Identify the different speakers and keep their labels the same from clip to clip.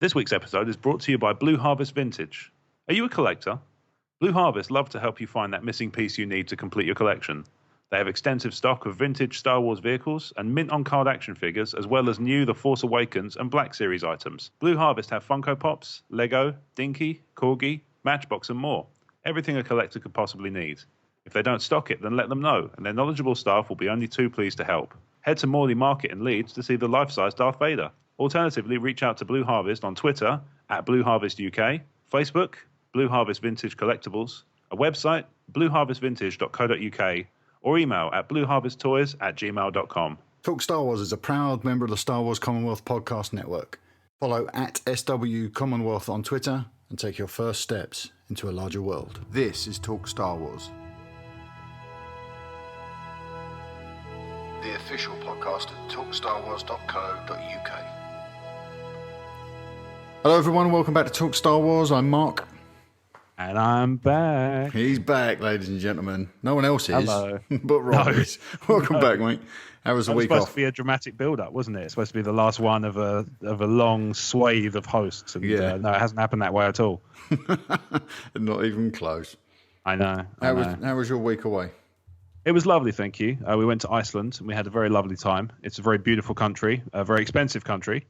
Speaker 1: This week's episode is brought to you by Blue Harvest Vintage. Are you a collector? Blue Harvest love to help you find that missing piece you need to complete your collection. They have extensive stock of vintage Star Wars vehicles and mint-on-card action figures, as well as new The Force Awakens and Black Series items. Blue Harvest have Funko Pops, Lego, Dinky, Corgi, Matchbox and more. Everything a collector could possibly need. If they don't stock it, then let them know, and their knowledgeable staff will be only too pleased to help. Head to Morley Market in Leeds to see the life-size Darth Vader. Alternatively, reach out to Blue Harvest on Twitter at Blue Harvest UK, Facebook, Blue Harvest Vintage Collectibles, a website, blueharvestvintage.co.uk, or email at blueharvesttoys@gmail.com.
Speaker 2: Talk Star Wars is a proud member of the Star Wars Commonwealth Podcast Network. Follow at SW Commonwealth on Twitter and take your first steps into a larger world. This is Talk Star Wars, the official podcast at talkstarwars.co.uk. Hello everyone, welcome back to Talk Star Wars. I'm Marc.
Speaker 1: And I'm back.
Speaker 2: He's back, ladies and gentlemen. No one else is,
Speaker 1: Hello.
Speaker 2: but Rob is. Welcome back, mate. How was the week off?
Speaker 1: It was supposed to be a dramatic build-up, wasn't it? It's supposed to be the last one of a long swathe of hosts. And,
Speaker 2: Yeah.
Speaker 1: No, it hasn't happened that way at all.
Speaker 2: Not even close.
Speaker 1: I know.
Speaker 2: How was your week away?
Speaker 1: It was lovely, thank you. We went to Iceland and we had a very lovely time. It's a very beautiful country, a very expensive country.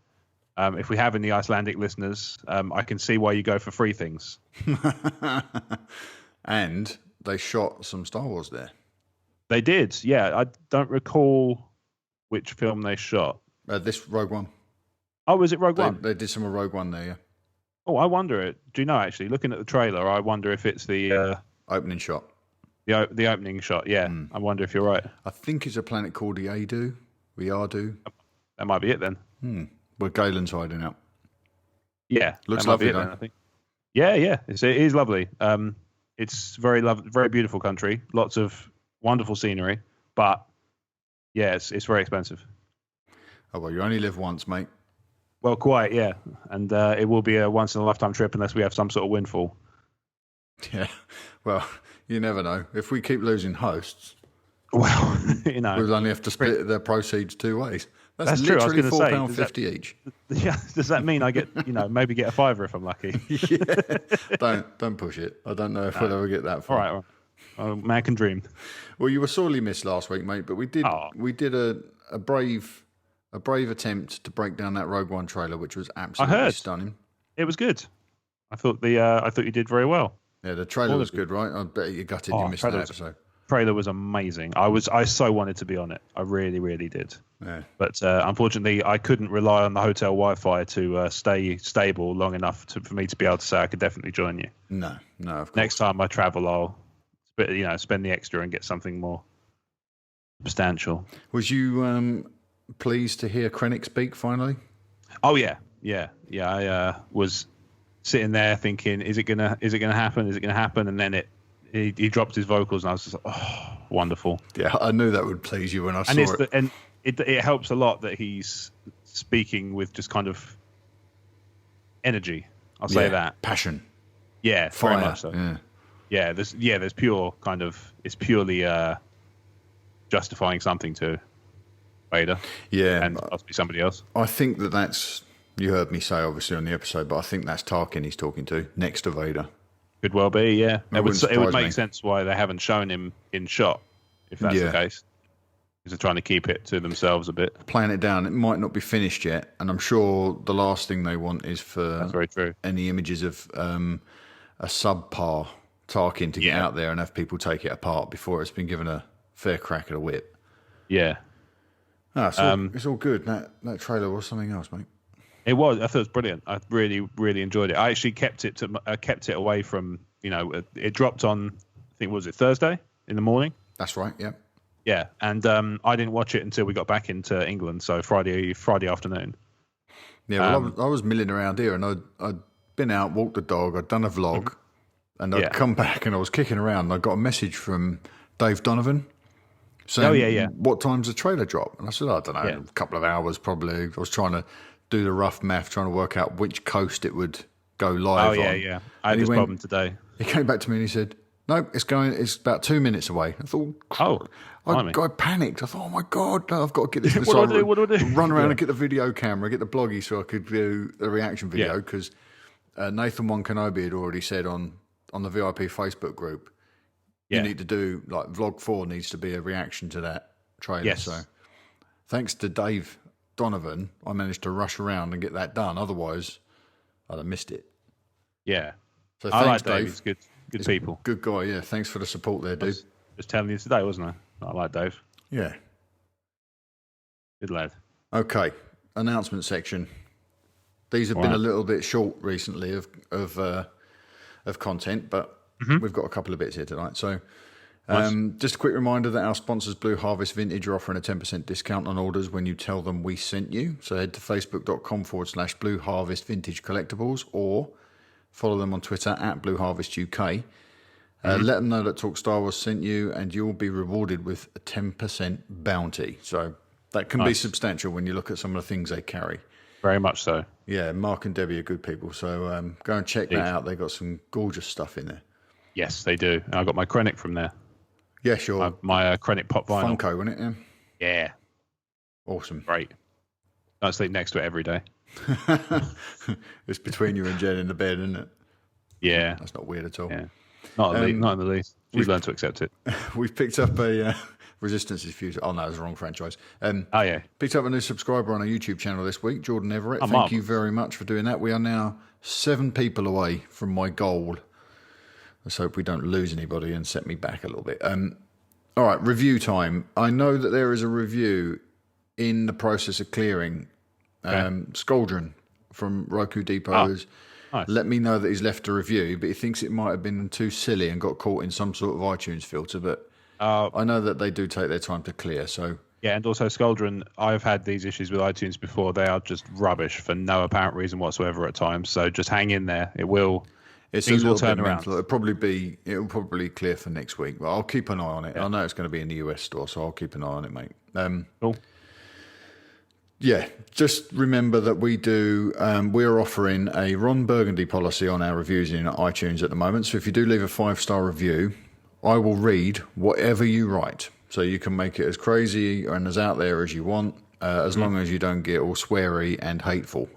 Speaker 1: If we have any Icelandic listeners, I can see why you go for free things.
Speaker 2: And they shot some Star Wars there.
Speaker 1: They did, yeah. I don't recall which film they shot.
Speaker 2: This Rogue One.
Speaker 1: Oh, was it Rogue One?
Speaker 2: They did some of Rogue One there, yeah.
Speaker 1: Oh, I wonder. Do you know, actually, looking at the trailer, I wonder if it's the
Speaker 2: opening shot.
Speaker 1: The opening shot, yeah. I wonder if you're right.
Speaker 2: I think it's a planet called the Adu. The Ardu.
Speaker 1: That might be it then.
Speaker 2: Where Galen's hiding out.
Speaker 1: Yeah.
Speaker 2: Looks lovely, though.
Speaker 1: Then, I think. Yeah. It is lovely. It's very beautiful country. Lots of wonderful scenery. But, yeah, it's very expensive.
Speaker 2: Oh, well, you only live once, mate.
Speaker 1: Well, quite, yeah. And it will be a once-in-a-lifetime trip unless we have some sort of windfall.
Speaker 2: Yeah. Well, you never know. If we keep losing hosts,
Speaker 1: well, you know,
Speaker 2: we'll only have to split their proceeds two ways. That's
Speaker 1: true. I was
Speaker 2: literally
Speaker 1: going to say,
Speaker 2: £4.50 each.
Speaker 1: Yeah. Does that mean I get, maybe get a fiver if I'm lucky?
Speaker 2: Yeah. Don't push it. I don't know if we'll ever get that far.
Speaker 1: All right. Oh, man can dream.
Speaker 2: Well, you were sorely missed last week, mate. But we did a brave attempt to break down that Rogue One trailer, which was absolutely stunning.
Speaker 1: It was good. I thought you did very well.
Speaker 2: Yeah, the trailer was good, right? I bet you gutted you missed that episode.
Speaker 1: Trailer was amazing. I so wanted to be on it. I really, really did.
Speaker 2: Yeah.
Speaker 1: But unfortunately, I couldn't rely on the hotel Wi-Fi to stay stable long enough for me to be able to say I could definitely join you.
Speaker 2: No, of course.
Speaker 1: Next time I travel, I'll spend the extra and get something more substantial.
Speaker 2: Was you pleased to hear Krennic speak finally?
Speaker 1: Oh yeah. I was sitting there thinking, is it gonna happen? Is it gonna happen? And then he dropped his vocals, and I was just like, oh, wonderful.
Speaker 2: Yeah, I knew that would please you when I saw it.
Speaker 1: And it helps a lot that he's speaking with just kind of energy. I'll say that.
Speaker 2: Passion.
Speaker 1: Yeah,
Speaker 2: fire.
Speaker 1: Very much so. Yeah. There's pure kind of, it's purely justifying something to Vader.
Speaker 2: Yeah.
Speaker 1: And possibly somebody else.
Speaker 2: I think that's, you heard me say obviously on the episode, but I think that's Tarkin he's talking to next to Vader.
Speaker 1: Could well be, yeah. It would make
Speaker 2: me.
Speaker 1: sense why they haven't shown him in shot, if that's the case. Because they're trying to keep it to themselves a bit.
Speaker 2: Playing it down, it might not be finished yet, and I'm sure the last thing they want is for
Speaker 1: that's very true.
Speaker 2: Any images of a subpar Tarkin to get out there and have people take it apart before it's been given a fair crack at a whip.
Speaker 1: Yeah.
Speaker 2: It's all good. That trailer was something else, mate.
Speaker 1: It was. I thought it was brilliant. I really, really enjoyed it. I actually kept it away from, it dropped on, I think, was it Thursday in the morning?
Speaker 2: That's right, yeah.
Speaker 1: Yeah, and I didn't watch it until we got back into England, so Friday afternoon.
Speaker 2: Yeah, well, I was milling around here, and I'd been out, walked the dog, I'd done a vlog, and I'd come back and I was kicking around, and I got a message from Dave Donovan saying, what time's the trailer drop? And I said, I don't know, a couple of hours probably. I was trying to do the rough math, trying to work out which coast it would go live on.
Speaker 1: I had this problem today.
Speaker 2: He came back to me and he said, No, it's about 2 minutes away. I thought, I panicked. I thought, oh my God, no, I've got to get this.
Speaker 1: What do I do?
Speaker 2: Run around and get the video camera, get the bloggy so I could do a reaction video because Nathan One Kenobi had already said on the VIP Facebook group, you need to do, like, Vlog 4 needs to be a reaction to that trailer.
Speaker 1: Yes.
Speaker 2: So thanks to Dave Donovan, I managed to rush around and get that done. Otherwise, I'd have missed it.
Speaker 1: Yeah.
Speaker 2: So
Speaker 1: I
Speaker 2: thanks,
Speaker 1: like Dave.
Speaker 2: Dave.
Speaker 1: He's good people.
Speaker 2: Good guy, yeah. Thanks for the support there, dude.
Speaker 1: Just telling you today, wasn't I? I like Dave.
Speaker 2: Yeah.
Speaker 1: Good lad.
Speaker 2: Okay. Announcement section. These have been a little bit short recently of content, but we've got a couple of bits here tonight. So just a quick reminder that our sponsors Blue Harvest Vintage are offering a 10% discount on orders when you tell them we sent you. So head to facebook.com/Blue Harvest Vintage Collectibles or follow them on Twitter @Blue Harvest UK. Let them know that Talk Star Wars sent you, and you'll be rewarded with a 10% bounty. So that can be substantial when you look at some of the things they carry.
Speaker 1: Very much so.
Speaker 2: Yeah, Marc and Debbie are good people. So go and check that out. They've got some gorgeous stuff in there.
Speaker 1: Yes, they do. And I got my Krennic from there.
Speaker 2: Yeah, sure.
Speaker 1: My Krennic pop vinyl.
Speaker 2: Funko, wasn't it?
Speaker 1: Yeah.
Speaker 2: Awesome.
Speaker 1: Great. I sleep next to it every day.
Speaker 2: It's between you and Jen in the bed, isn't it?
Speaker 1: Yeah.
Speaker 2: That's not weird at all.
Speaker 1: Yeah. Not in the least. She's learned to accept it.
Speaker 2: We've picked up a Resistance's Future. Oh, no, it was the wrong franchise. Picked up a new subscriber on our YouTube channel this week, Jordan Everett. Thank you very much for doing that. We are now 7 people away from my goal. Let's hope we don't lose anybody and set me back a little bit. All right, review time. I know that there is a review in the process of clearing. Skoldron from Roku Depot has let me know that he's left a review, but he thinks it might have been too silly and got caught in some sort of iTunes filter. But I know that they do take their time to clear. So
Speaker 1: yeah, and also Skoldron, I've had these issues with iTunes before. They are just rubbish for no apparent reason whatsoever at times. So just hang in there. It will. Things will turn around.
Speaker 2: It'll probably clear for next week. But I'll keep an eye on it. Yeah. I know it's going to be in the US store, so I'll keep an eye on it, mate.
Speaker 1: Cool.
Speaker 2: Yeah, just remember that we're offering a Ron Burgundy policy on our reviews in iTunes at the moment. So if you do leave a 5-star review, I will read whatever you write. So you can make it as crazy and as out there as you want, as long as you don't get all sweary and hateful,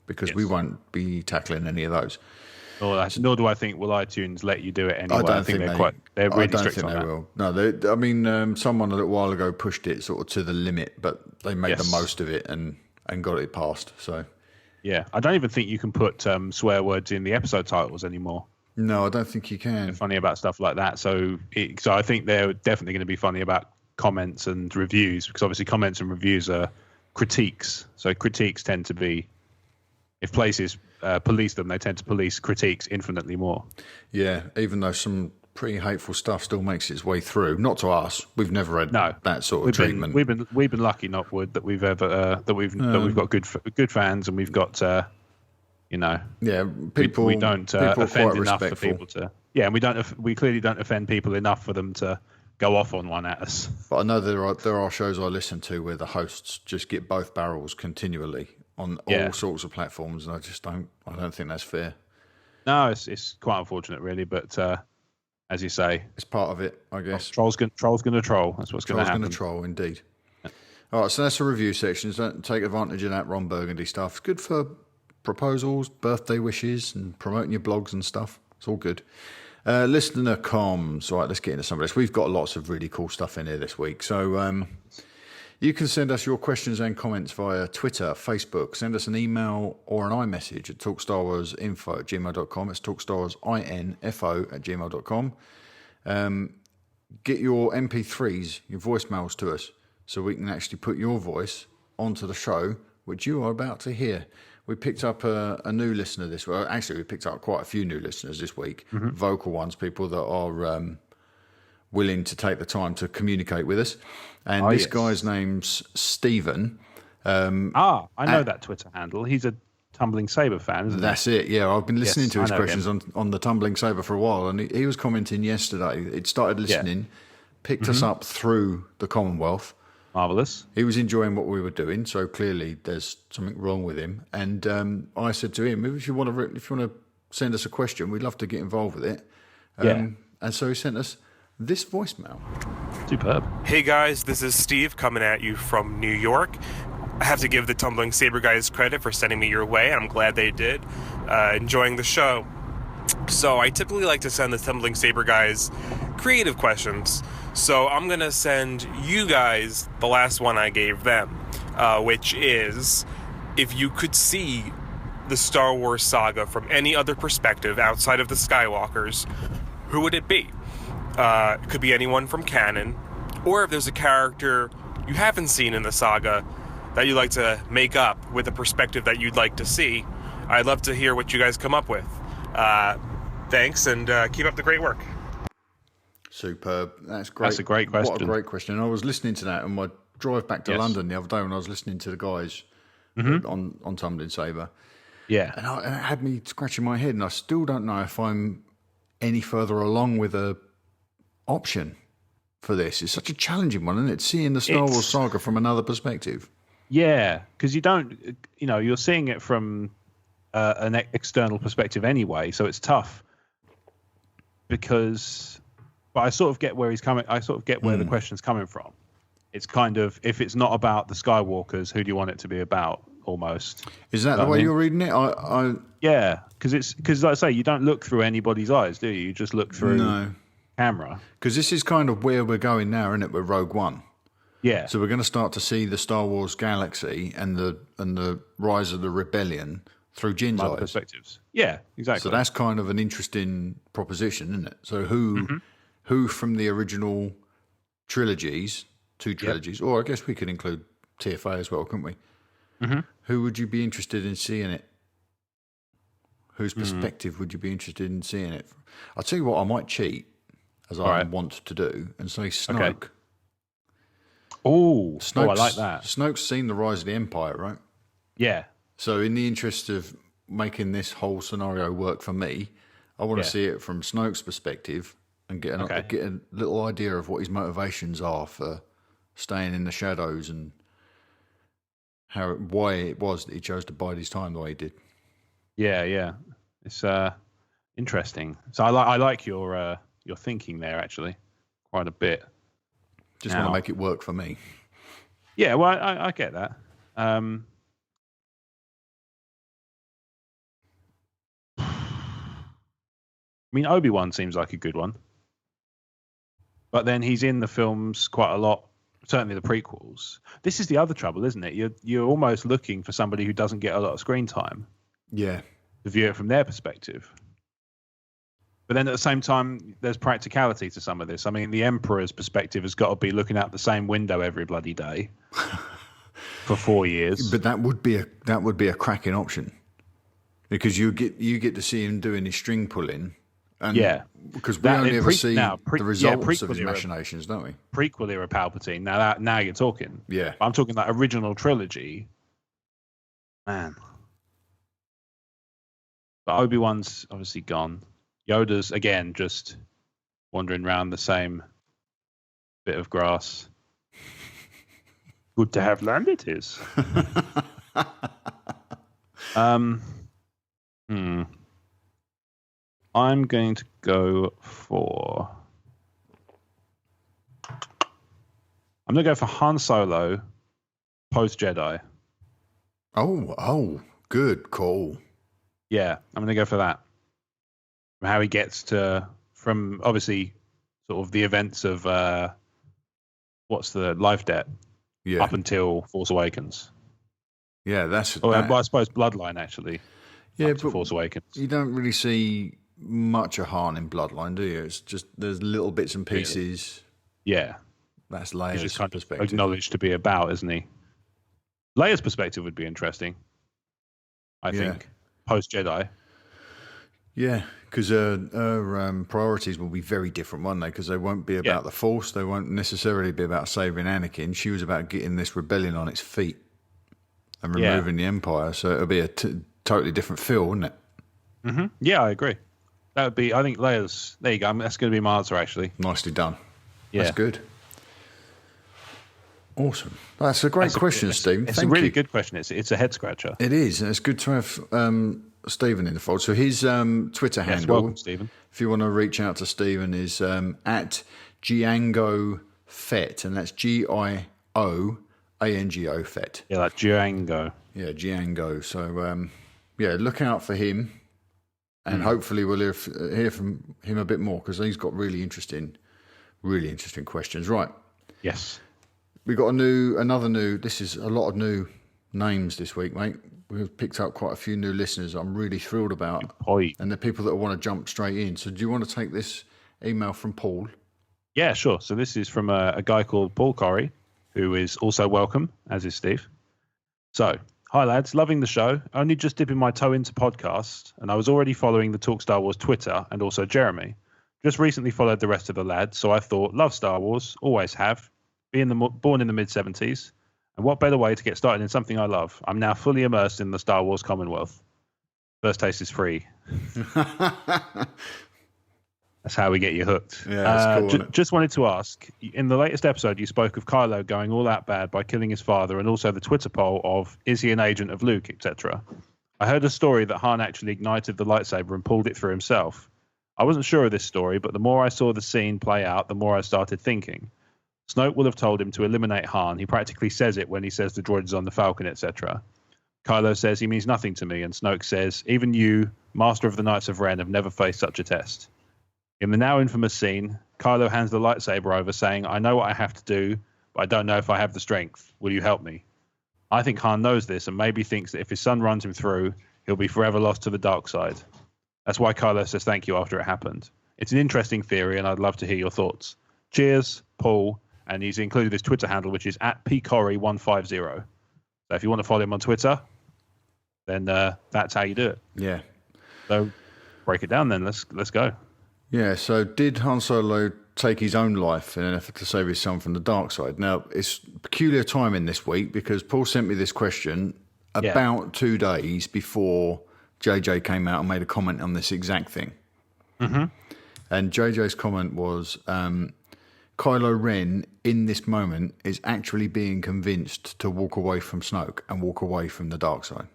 Speaker 2: because we won't be tackling any of those.
Speaker 1: Nor do I think will iTunes let you do it anyway. I think they're really strict on that. Will.
Speaker 2: No, someone a little while ago pushed it sort of to the limit, but they made the most of it and got it passed. So
Speaker 1: yeah, I don't even think you can put swear words in the episode titles anymore.
Speaker 2: No, I don't think you can.
Speaker 1: They're funny about stuff like that. So I think they're definitely going to be funny about comments and reviews, because obviously comments and reviews are critiques. So critiques tend to be, if places police them, they tend to police critiques infinitely more. Yeah,
Speaker 2: even though some pretty hateful stuff still makes its way through. Not to us. We've never had that sort of treatment.
Speaker 1: We've been lucky, not wood, that we've ever that we've got good fans, and we've got
Speaker 2: people.
Speaker 1: We don't offend enough for people to. Yeah, and we clearly don't offend people enough for them to go off on one at us.
Speaker 2: But I know there are shows I listen to where the hosts just get both barrels continually on all sorts of platforms, and I don't think that's fair.
Speaker 1: No, it's quite unfortunate, really. But as you say,
Speaker 2: it's part of it, I guess.
Speaker 1: Troll's going to troll. That's what's going to happen.
Speaker 2: Troll's going to troll, indeed. Yeah. All right, so that's the review section. So don't take advantage of that Ron Burgundy stuff. It's good for proposals, birthday wishes, and promoting your blogs and stuff. It's all good. Listener comms. All right, let's get into some of this. We've got lots of really cool stuff in here this week. So you can send us your questions and comments via Twitter, Facebook. Send us an email or an iMessage at talkstarwarsinfo@gmail.com. It's talkstarwarsinfo@gmail.com. Get your MP3s, your voicemails to us, so we can actually put your voice onto the show, which you are about to hear. We picked up a new listener this week. Actually, we picked up quite a few new listeners this week, vocal ones, people that are willing to take the time to communicate with us. And this guy's name's Stephen.
Speaker 1: I know that Twitter handle. He's a Tumbling Saber fan, isn't he?
Speaker 2: That's it, yeah. I've been listening to his questions on the Tumbling Saber for a while, and he was commenting yesterday. He'd started listening, picked us up through the Commonwealth.
Speaker 1: Marvellous.
Speaker 2: He was enjoying what we were doing, so clearly there's something wrong with him. And I said to him, if you want to send us a question, we'd love to get involved with it. And so he sent us this voicemail.
Speaker 1: Superb.
Speaker 3: Hey guys, this is Steve coming at you from New York. I have to give the Tumbling Saber guys credit for sending me your way. I'm glad they did. Enjoying the show. So I typically like to send the Tumbling Saber guys creative questions. So I'm going to send you guys the last one I gave them, which is, if you could see the Star Wars saga from any other perspective outside of the Skywalkers, who would it be? It could be anyone from canon, or if there's a character you haven't seen in the saga that you'd like to make up with a perspective that you'd like to see, I'd love to hear what you guys come up with. Thanks, and keep up the great work.
Speaker 2: Superb. That's great.
Speaker 1: That's a great question.
Speaker 2: What a great question. And I was listening to that on my drive back to London the other day when I was listening to the guys on Tumbling Saber.
Speaker 1: Yeah.
Speaker 2: And it had me scratching my head, and I still don't know if I'm any further along with a option for this. It's such a challenging one, isn't it? Seeing the Star Wars saga from another perspective. Yeah,
Speaker 1: because you're seeing it from an external perspective anyway, so it's tough. But I sort of get where he's coming. I sort of get where the question's coming from. It's kind of, if it's not about the Skywalkers, who do you want it to be about? Almost.
Speaker 2: Is that the way you're reading it?
Speaker 1: Yeah, because like I say, you don't look through anybody's eyes, do you? You just look through camera.
Speaker 2: Because this is kind of where we're going now, isn't it? With Rogue One.
Speaker 1: Yeah.
Speaker 2: So we're going to start to see the Star Wars galaxy and the rise of the rebellion through Jin's eyes.
Speaker 1: Perspectives. Yeah, exactly.
Speaker 2: So that's kind of an interesting proposition, isn't it? So who from the original trilogies, two trilogies, or I guess we could include TFA as well, couldn't we? Mm-hmm. Who would you be interested in seeing it? Whose perspective would you be interested in seeing it? I'll tell you what, I might cheat, as I want to do, and say Snoke.
Speaker 1: Okay. Oh, I like that.
Speaker 2: Snoke's seen the rise of the Empire, right?
Speaker 1: Yeah.
Speaker 2: So in the interest of making this whole scenario work for me, I want to see it from Snoke's perspective and get a little idea of what his motivations are for staying in the shadows and why it was that he chose to bide his time the way he did.
Speaker 1: Yeah. It's interesting. So I like your thinking there, actually, quite a bit.
Speaker 2: Just want to make it work for me.
Speaker 1: Yeah, well, I get that. I mean, Obi-Wan seems like a good one. But then he's in the films quite a lot, certainly the prequels. This is the other trouble, isn't it? You're almost looking for somebody who doesn't get a lot of screen time.
Speaker 2: Yeah.
Speaker 1: To view it from their perspective. But then at the same time, there's practicality to some of this. I mean, the Emperor's perspective has got to be looking out the same window every bloody day for 4 years.
Speaker 2: But that would be a cracking option, because you get to see him doing his string pulling. And because we only ever see the results of his machinations, don't we?
Speaker 1: Prequel era Palpatine. Now you're talking.
Speaker 2: Yeah,
Speaker 1: I'm talking like original trilogy. Man, but Obi-Wan's obviously gone. Yoda's again just wandering around the same bit of grass. Good to have land it is. I'm going to go for Han Solo post Jedi.
Speaker 2: Oh, good call.
Speaker 1: Yeah, I'm going to go for that. How he gets from obviously sort of the events of what's the life debt up until Force Awakens.
Speaker 2: Yeah, that's.
Speaker 1: Well, I suppose Bloodline actually.
Speaker 2: Yeah, but
Speaker 1: Force Awakens.
Speaker 2: You don't really see much of Han in Bloodline, do you? It's just there's little bits and pieces.
Speaker 1: Yeah,
Speaker 2: that's Leia's
Speaker 1: just kind
Speaker 2: perspective.
Speaker 1: Of acknowledged to be about, isn't he? Leia's perspective would be interesting. I think post Jedi.
Speaker 2: Yeah, because her priorities will be very different, won't they? Because they won't be about the Force. They won't necessarily be about saving Anakin. She was about getting this rebellion on its feet and removing the Empire. So it'll be a totally different feel, wouldn't it?
Speaker 1: Mm-hmm. Yeah, I agree. That would be. I think Leia's. There you go. That's going to be my answer, actually.
Speaker 2: Nicely done.
Speaker 1: Yeah.
Speaker 2: That's good. Awesome. That's a great question, Stephen.
Speaker 1: It's a really good question. It's a head scratcher.
Speaker 2: It is. And it's good to have Stephen in the fold. So his Twitter handle,
Speaker 1: welcome, Stephen.
Speaker 2: if you want to reach out to Stephen, is at Giango Fett, and that's Gioango Fett.
Speaker 1: Yeah, like Django.
Speaker 2: Yeah, Giango. So, look out for him, and hopefully we'll hear from him a bit more, because he's got really interesting questions. Right.
Speaker 1: Yes.
Speaker 2: We got this is a lot of new names this week, mate. We've picked up quite a few new listeners I'm really thrilled about. And the people that want to jump straight in. So do you want to take this email from Paul?
Speaker 1: Yeah, sure. So this is from a guy called Paul Corrie, who is also welcome, as is Steve. So, hi lads, loving the show. Only just dipping my toe into podcasts, and I was already following the Talk Star Wars Twitter and also Jeremy. Just recently followed the rest of the lads, so I thought, love Star Wars, always have. Born in the mid-70s. And what better way to get started in something I love? I'm now fully immersed in the Star Wars Commonwealth. First taste is free. That's how we get you hooked.
Speaker 2: Yeah, that's cool.
Speaker 1: Just wanted to ask, in the latest episode, you spoke of Kylo going all out bad by killing his father, and also the Twitter poll of, is he an agent of Luke, etc. I heard a story that Han actually ignited the lightsaber and pulled it through himself. I wasn't sure of this story, but the more I saw the scene play out, the more I started thinking. Snoke will have told him to eliminate Han. He practically says it when he says the droid is on the Falcon, etc. Kylo says he means nothing to me, and Snoke says, even you, Master of the Knights of Ren, have never faced such a test. In the now infamous scene, Kylo hands the lightsaber over, saying, I know what I have to do, but I don't know if I have the strength. Will you help me? I think Han knows this and maybe thinks that if his son runs him through, he'll be forever lost to the dark side. That's why Kylo says thank you after it happened. It's an interesting theory, and I'd love to hear your thoughts. Cheers, Paul. And he's included his Twitter handle, which is at pcorey150. So if you want to follow him on Twitter, then that's how you do it.
Speaker 2: Yeah.
Speaker 1: So break it down then. Let's go.
Speaker 2: Yeah, so did Han Solo take his own life in an effort to save his son from the dark side? Now, it's peculiar timing this week because Paul sent me this question about 2 days before JJ came out and made a comment on this exact thing.
Speaker 1: Mm-hmm.
Speaker 2: And JJ's comment was... Kylo Ren, in this moment, is actually being convinced to walk away from Snoke and walk away from the dark side.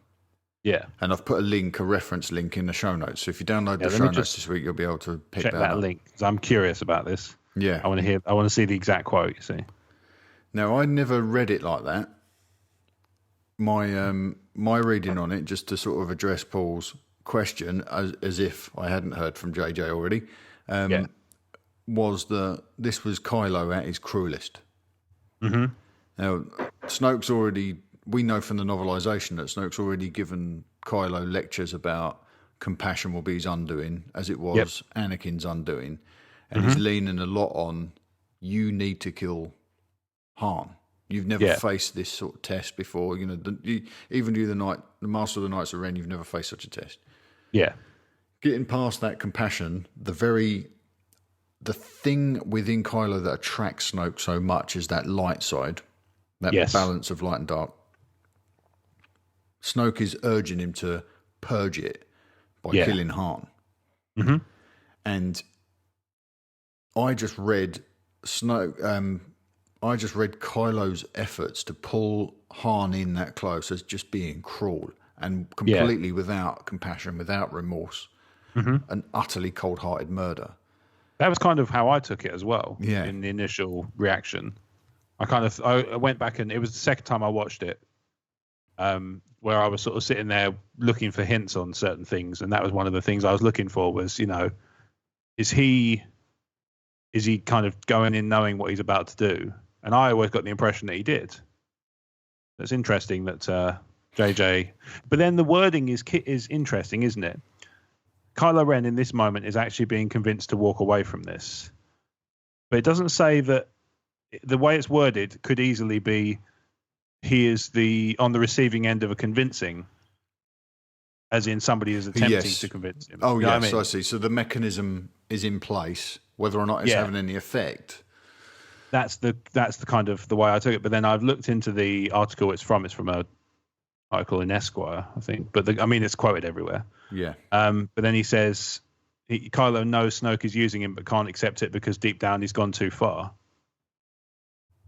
Speaker 1: Yeah.
Speaker 2: And I've put a reference link in the show notes. So if you download the show notes this week, you'll be able to pick that up.
Speaker 1: link, because I'm curious about this.
Speaker 2: Yeah.
Speaker 1: I want to see the exact quote, you see.
Speaker 2: Now, I never read it like that. My reading on it, just to sort of address Paul's question, as if I hadn't heard from JJ already, was that this was Kylo at his cruelest.
Speaker 1: Mm-hmm.
Speaker 2: Now, Snoke's already... We know from the novelisation that Snoke's already given Kylo lectures about compassion will be his undoing, as it was Anakin's undoing. And he's leaning a lot on, you need to kill Han. You've never faced this sort of test before. You know, the Master of the Knights of Ren, you've never faced such a test.
Speaker 1: Yeah.
Speaker 2: Getting past that compassion, the thing within Kylo that attracts Snoke so much is that light side, that balance of light and dark. Snoke is urging him to purge it by killing Han.
Speaker 1: Mm-hmm.
Speaker 2: And I just read Kylo's efforts to pull Han in that close as just being cruel and completely without compassion, without remorse, an utterly cold-hearted murder.
Speaker 1: That was kind of how I took it as well.
Speaker 2: Yeah.
Speaker 1: In the initial reaction, I went back, and it was the second time I watched it, where I was sort of sitting there looking for hints on certain things, and that was one of the things I was looking for. Was, you know, is he kind of going in knowing what he's about to do? And I always got the impression that he did. It's interesting that JJ, but then the wording is interesting, isn't it? Kylo Ren in this moment is actually being convinced to walk away from this. But it doesn't say that. The way it's worded could easily be he is on the receiving end of a convincing, as in somebody is attempting to convince him.
Speaker 2: Oh, yes, I see. So the mechanism is in place, whether or not it's having any effect.
Speaker 1: That's the kind of the way I took it. But then I've looked into the article it's from an article in Esquire, I think. But it's quoted everywhere.
Speaker 2: Yeah.
Speaker 1: But then he says Kylo knows Snoke is using him, but can't accept it because deep down he's gone too far.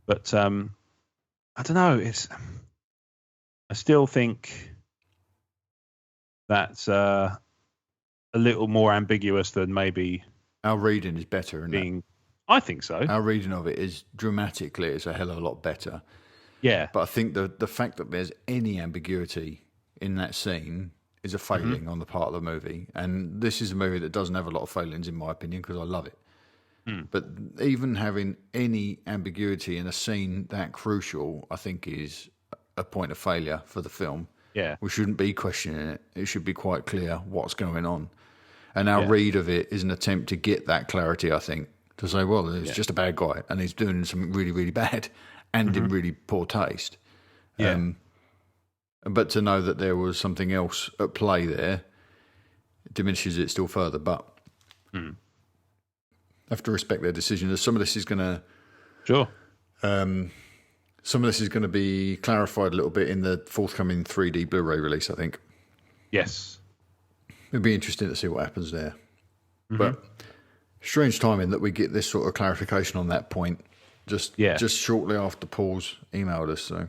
Speaker 1: But I don't know. I still think that a little more ambiguous than maybe
Speaker 2: our reading is better.
Speaker 1: I think so.
Speaker 2: Our reading of it is dramatically, it's a hell of a lot better.
Speaker 1: Yeah.
Speaker 2: But I think the fact that there's any ambiguity in that scene is a failing on the part of the movie. And this is a movie that doesn't have a lot of failings, in my opinion, because I love it. But even having any ambiguity in a scene that crucial, I think is a point of failure for the film.
Speaker 1: Yeah.
Speaker 2: We shouldn't be questioning it. It should be quite clear what's going on. And our read of it is an attempt to get that clarity, I think, to say, well, he's just a bad guy and he's doing something really, really bad and in really poor taste.
Speaker 1: Yeah.
Speaker 2: But to know that there was something else at play there diminishes it still further. But I have to respect their decision. Some of this is going to...
Speaker 1: Sure.
Speaker 2: Some of this is going to be clarified a little bit in the forthcoming 3D Blu-ray release, I think.
Speaker 1: Yes.
Speaker 2: It'd be interesting to see what happens there. But strange timing that we get this sort of clarification on that point just shortly after Paul's emailed us. So,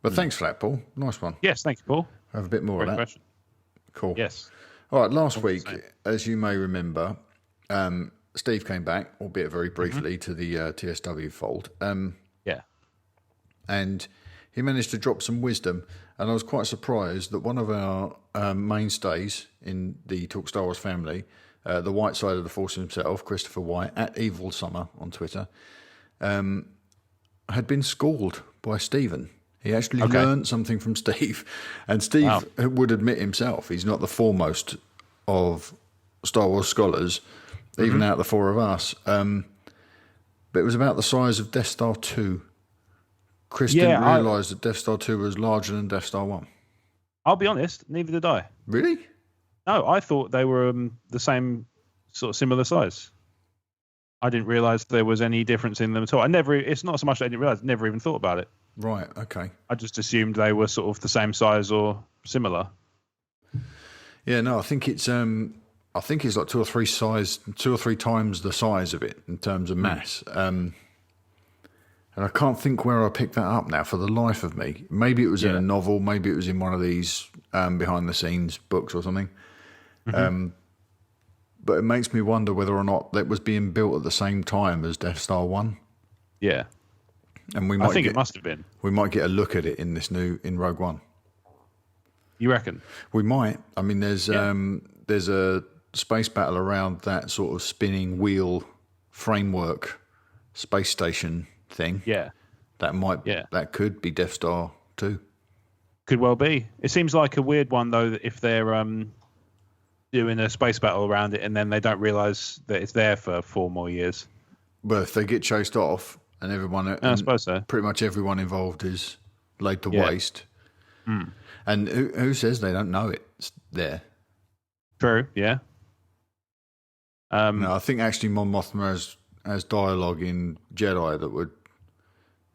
Speaker 2: but thanks for that, Paul. Nice one.
Speaker 1: Yes, thanks, Paul.
Speaker 2: Have a bit more of that.
Speaker 1: Question.
Speaker 2: Cool.
Speaker 1: Yes.
Speaker 2: All right, last week, as you may remember, Steve came back, albeit very briefly, to the TSW fold. And he managed to drop some wisdom. And I was quite surprised that one of our mainstays in the Talk Star Wars family, the white side of the Force himself, Christopher White, at Evil Summer on Twitter, had been schooled by Stephen. He actually learned something from Steve. And Steve would admit himself, he's not the foremost of Star Wars scholars, even out of the four of us. But it was about the size of Death Star 2. Chris didn't realise that Death Star 2 was larger than Death Star 1.
Speaker 1: I'll be honest, neither did I.
Speaker 2: Really?
Speaker 1: No, I thought they were the same sort of similar size. I didn't realise there was any difference in them at all. It's not so much that I didn't realise, never even thought about it.
Speaker 2: Right, okay.
Speaker 1: I just assumed they were sort of the same size or similar.
Speaker 2: Yeah, no, I think it's like two or three times the size of it in terms of mass. And I can't think where I picked that up now for the life of me. Maybe it was in a novel, maybe it was in one of these behind the scenes books or something. But it makes me wonder whether or not that was being built at the same time as Death Star 1.
Speaker 1: Yeah.
Speaker 2: And
Speaker 1: I think it must have been.
Speaker 2: We might get a look at it in Rogue One.
Speaker 1: You reckon?
Speaker 2: We might. I mean, there's a space battle around that sort of spinning wheel framework space station thing.
Speaker 1: Yeah.
Speaker 2: That could be Death Star 2.
Speaker 1: Could well be. It seems like a weird one though, that if they're doing a space battle around it and then they don't realise that it's there for 4 more years.
Speaker 2: Well, if they get chased off and
Speaker 1: I suppose so.
Speaker 2: Pretty much everyone involved is laid to waste. And who says they don't know it's there?
Speaker 1: True, yeah.
Speaker 2: No, I think actually Mon Mothma has dialogue in Jedi that would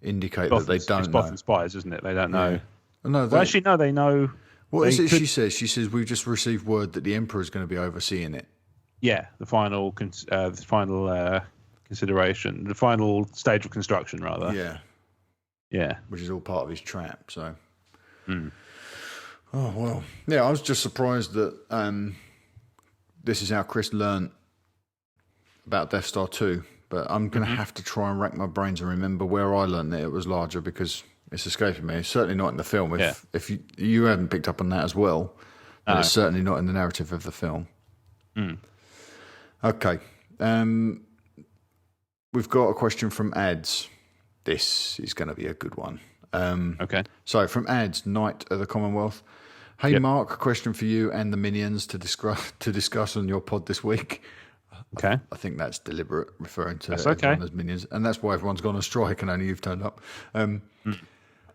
Speaker 2: indicate that they don't know.
Speaker 1: It's Spies, isn't it? They don't know.
Speaker 2: Yeah. No,
Speaker 1: actually, no, they know.
Speaker 2: What is it she says? She says, we've just received word that the Emperor is going to be overseeing it.
Speaker 1: Yeah, the final consideration, the final stage of construction, rather.
Speaker 2: Yeah.
Speaker 1: Yeah.
Speaker 2: Which is all part of his trap, so. Oh, well. Yeah, I was just surprised that this is how Chris learnt about Death Star 2, but I'm going to have to try and rack my brains and remember where I learned that it was larger because it's escaping me. It's certainly not in the film. If you hadn't picked up on that as well, then it's certainly not in the narrative of the film. Okay. We've got a question from Ads. This is going to be a good one.
Speaker 1: Okay.
Speaker 2: So from Ads, Knight of the Commonwealth. Hey, Mark, a question for you and the minions to discuss on your pod this week.
Speaker 1: Okay.
Speaker 2: I think that's deliberate, referring to everyone as minions. And that's why everyone's gone on strike and only you've turned up.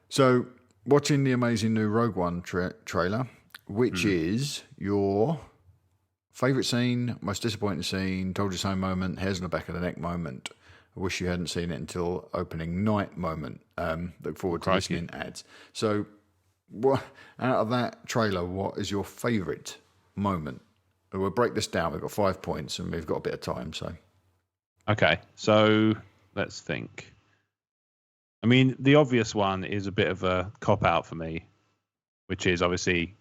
Speaker 2: So, watching the amazing new Rogue One trailer, which is your favourite scene, most disappointing scene, told you so moment, hairs on the back of the neck moment, I wish you hadn't seen it until opening night moment. Look forward to listening Ads. So, what out of that trailer, what is your favourite moment? We'll break this down. We've got 5 points and we've got a bit of time. So,
Speaker 1: okay. So let's think. I mean, the obvious one is a bit of a cop out for me, which is obviously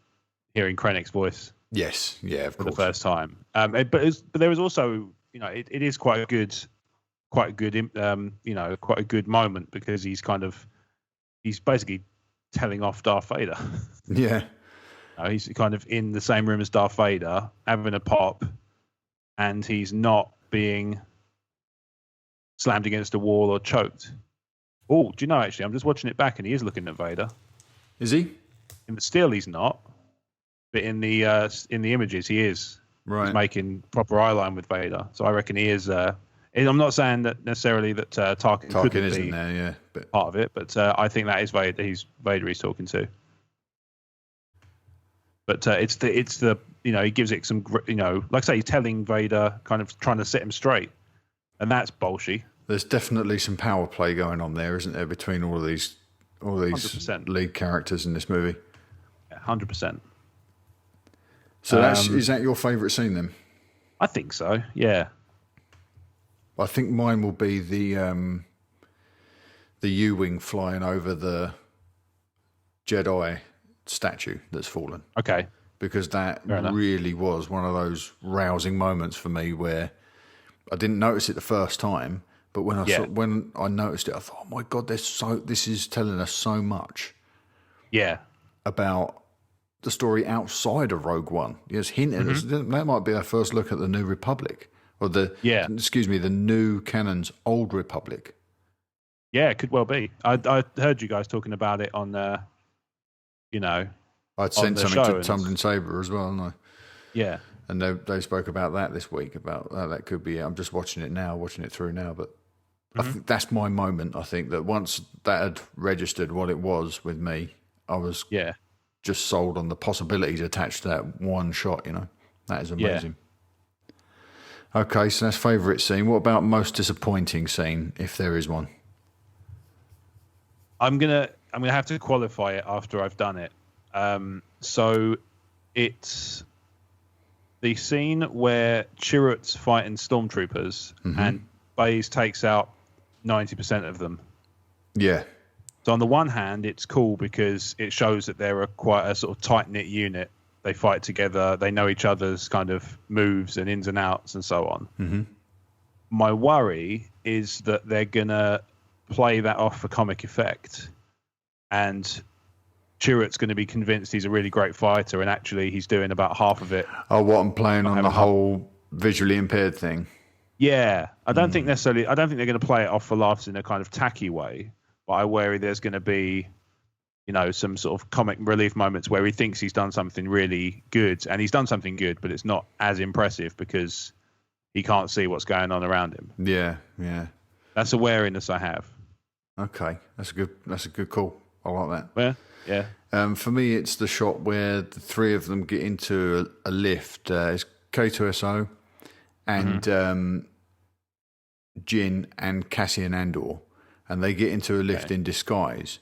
Speaker 1: hearing Krennic's voice
Speaker 2: Yes, yeah, of
Speaker 1: for
Speaker 2: course.
Speaker 1: the first time. But there was also, it is quite a good, quite a good moment because he's basically telling off Darth Vader.
Speaker 2: Yeah.
Speaker 1: He's kind of in the same room as Darth Vader, having a pop, and he's not being slammed against a wall or choked. Oh, do you know, actually, I'm just watching it back, and he is looking at Vader.
Speaker 2: Is he?
Speaker 1: In the still, he's not. But in the images, he is.
Speaker 2: Right.
Speaker 1: He's making proper eye line with Vader. So I reckon he is. I'm not saying that necessarily that Tarkin couldn't
Speaker 2: isn't
Speaker 1: be
Speaker 2: there, yeah, but
Speaker 1: part of it, but I think that is Vader. Vader he's talking to. But it's the he gives it some like I say, he's telling Vader, kind of trying to set him straight, and that's bolshy.
Speaker 2: There's definitely some power play going on there, isn't there, between all these
Speaker 1: 100%.
Speaker 2: lead characters in this movie?
Speaker 1: 100%.
Speaker 2: So is that your favourite scene then?
Speaker 1: I think so. Yeah.
Speaker 2: I think mine will be the U-wing flying over the Jedi statue that's fallen.
Speaker 1: Okay.
Speaker 2: Because that really was one of those rousing moments for me where I didn't notice it the first time, but when I noticed it, I thought, "Oh my God, this is telling us so much."
Speaker 1: Yeah.
Speaker 2: About the story outside of Rogue One. It's hinting us that might be our first look at the New Republic, or the new canon's Old Republic.
Speaker 1: Yeah, it could well be. I heard you guys talking about it on,
Speaker 2: I'd sent something to Tumbling Saber as well, hadn't I? Yeah. And they spoke about that this week, about how that could be. I'm just watching it through now, but I think that's my moment. I think that once that had registered what it was with me, I was just sold on the possibilities attached to that one shot, That is amazing. Yeah. Okay, so that's favourite scene. What about most disappointing scene, if there is one?
Speaker 1: I'm gonna have to qualify it after I've done it. So it's the scene where Chirrut's fighting stormtroopers and Baze takes out 90% of them.
Speaker 2: Yeah.
Speaker 1: So on the one hand, it's cool because it shows that they're quite a sort of tight-knit unit. They fight together. They know each other's kind of moves and ins and outs and so on. Mm-hmm. My worry is that they're going to play that off for comic effect. And Chirrut's going to be convinced he's a really great fighter, and actually he's doing about half of it.
Speaker 2: Oh, what I'm playing on the whole visually impaired thing?
Speaker 1: Yeah. I don't think they're going to play it off for laughs in a kind of tacky way. But I worry there's going to be, some sort of comic relief moments where he thinks he's done something really good, and he's done something good, but it's not as impressive because he can't see what's going on around him.
Speaker 2: Yeah, yeah.
Speaker 1: That's a wariness I have. Okay,
Speaker 2: that's a good call. I like that.
Speaker 1: Yeah.
Speaker 2: For me, it's the shot where the three of them get into a lift. It's K2SO and Jin and Cassian Andor. And they get into a lift in disguise.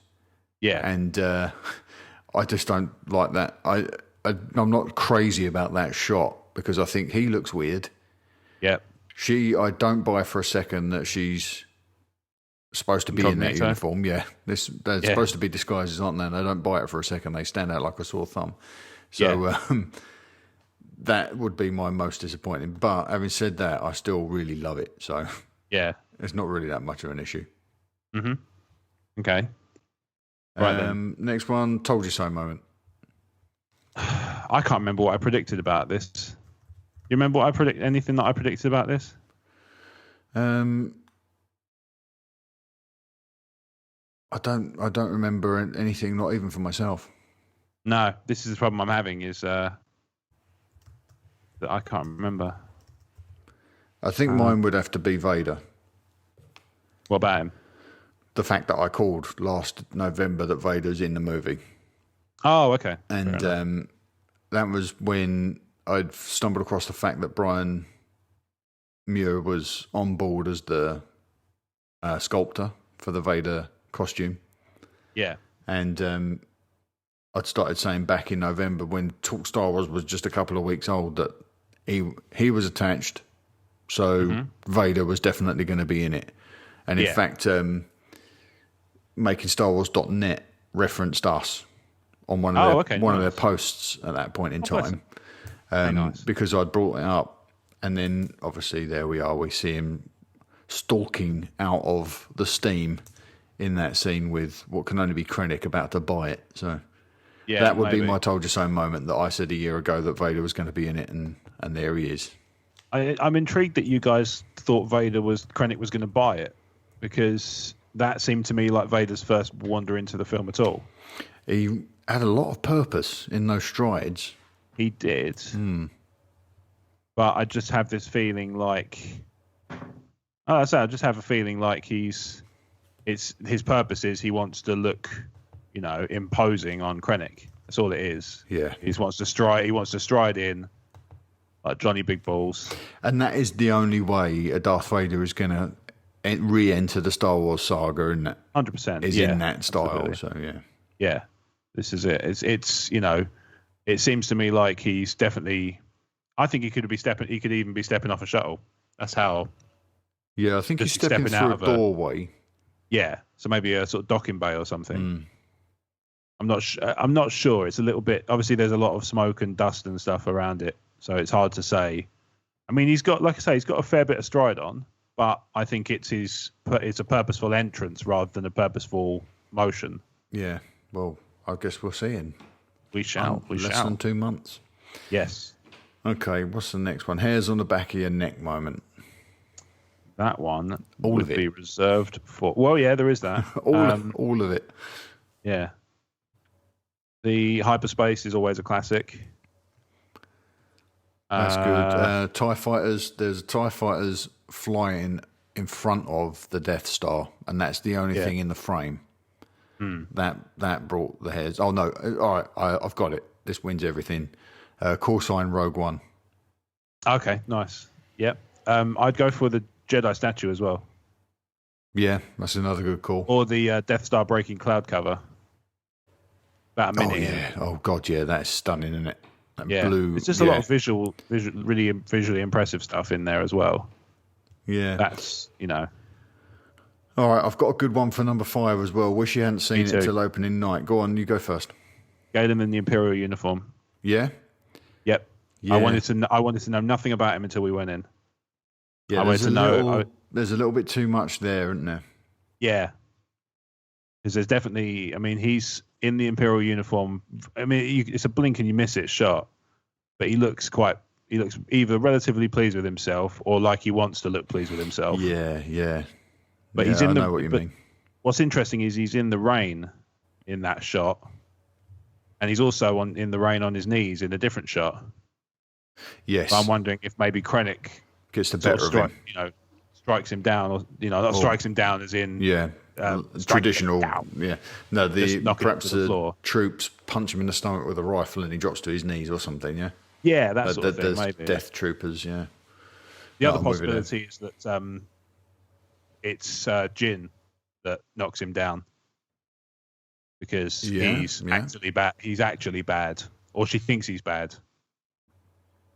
Speaker 1: Yeah.
Speaker 2: And I just don't like that. I'm not crazy about that shot because I think he looks weird.
Speaker 1: Yeah.
Speaker 2: I don't buy for a second that she's supposed to be in that uniform. Yeah. They're supposed to be disguises, aren't they? And I don't buy it for a second. They stand out like a sore thumb. So that would be my most disappointing. But having said that, I still really love it. So it's not really that much of an issue.
Speaker 1: Mm-hmm. Okay. Right then.
Speaker 2: Next one, told you so moment.
Speaker 1: I can't remember what I predicted about this. You remember what anything that I predicted about this?
Speaker 2: I don't remember anything, not even for myself.
Speaker 1: No, this is the problem I'm having is that I can't remember.
Speaker 2: I think mine would have to be Vader.
Speaker 1: What about him?
Speaker 2: The fact that I called last November that Vader's in the movie.
Speaker 1: Oh, okay.
Speaker 2: And that was when I'd stumbled across the fact that Brian Muir was on board as the sculptor for the Vader costume.
Speaker 1: Yeah.
Speaker 2: And I'd started saying back in November when Star Wars was just a couple of weeks old that he was attached. So Vader was definitely going to be in it. And in fact... MakingStarWars.net referenced us on one of their posts at that point in time.
Speaker 1: Very nice.
Speaker 2: Because I'd brought it up, and then obviously there we are. We see him stalking out of the steam in that scene with what can only be Krennic about to buy it. So that would be my told you so moment that I said a year ago that Vader was going to be in it, and there he is.
Speaker 1: I'm intrigued that you guys thought Krennic was going to buy it, because that seemed to me like Vader's first wander into the film at all.
Speaker 2: He had a lot of purpose in those strides.
Speaker 1: He did. But I just have this feeling like... I just have a feeling like his purpose is he wants to look, imposing on Krennic. That's all it is.
Speaker 2: Yeah.
Speaker 1: He wants to stride in like Johnny Big Balls.
Speaker 2: And that is the only way a Darth Vader is going to re-enter the Star Wars saga, isn't it?
Speaker 1: 100%.
Speaker 2: Is in that style. Absolutely. So yeah.
Speaker 1: Yeah. This is it. It's it seems to me like he's definitely. I think he could even be stepping off a shuttle. That's how.
Speaker 2: Yeah, I think he's stepping through a doorway.
Speaker 1: Yeah, so maybe a sort of docking bay or something. I'm not sure. It's a little bit. Obviously, there's a lot of smoke and dust and stuff around it, so it's hard to say. I mean, he's got a fair bit of stride on, but I think it's a purposeful entrance rather than a purposeful motion.
Speaker 2: Yeah. Well, I guess we'll see in.
Speaker 1: We shall.
Speaker 2: Less than 2 months.
Speaker 1: Yes.
Speaker 2: Okay, what's the next one? Hairs on the back of your neck moment.
Speaker 1: That one would be reserved for... Well, yeah, there is that.
Speaker 2: all of it.
Speaker 1: Yeah. The hyperspace is always a classic.
Speaker 2: That's good. TIE fighters, there's TIE fighters flying in front of the Death Star, and that's the only thing in the frame. That brought the hairs. Oh, no. All right, I've got it. This wins everything. Call sign Rogue One.
Speaker 1: Okay, nice. Yep. I'd go for the Jedi statue as well.
Speaker 2: Yeah, that's another good call.
Speaker 1: Or the Death Star breaking cloud cover. About a minute.
Speaker 2: Oh, yeah. Oh, God, yeah, that's stunning, isn't it? That
Speaker 1: blue. It's just a lot of visual, really visually impressive stuff in there as well.
Speaker 2: Yeah.
Speaker 1: That's,
Speaker 2: All right, I've got a good one for number 5 as well. Wish you hadn't seen it till opening night. Go on, you go first.
Speaker 1: Galen in the Imperial uniform.
Speaker 2: Yeah?
Speaker 1: Yep. Yeah. I wanted to know nothing about him until we went in.
Speaker 2: Yeah, there's a little bit too much there, isn't there? Yeah.
Speaker 1: Because there's definitely, he's in the Imperial uniform. It's a blink and you miss it shot, but he looks either relatively pleased with himself or like he wants to look pleased with himself.
Speaker 2: Yeah.
Speaker 1: But he's in
Speaker 2: I know what you mean.
Speaker 1: What's interesting is he's in the rain in that shot, and he's also in the rain on his knees in a different shot.
Speaker 2: Yes.
Speaker 1: So I'm wondering if maybe Krennic
Speaker 2: gets the better of him.
Speaker 1: Strikes him down, or not strikes him down as in
Speaker 2: traditional. Yeah, no, perhaps the
Speaker 1: floor.
Speaker 2: Troops punch him in the stomach with a rifle and he drops to his knees or something. Yeah,
Speaker 1: yeah, that sort of thing. Maybe
Speaker 2: Death Troopers. Yeah.
Speaker 1: The other possibility is that it's Jin that knocks him down because he's actually bad. He's actually bad, or she thinks he's bad.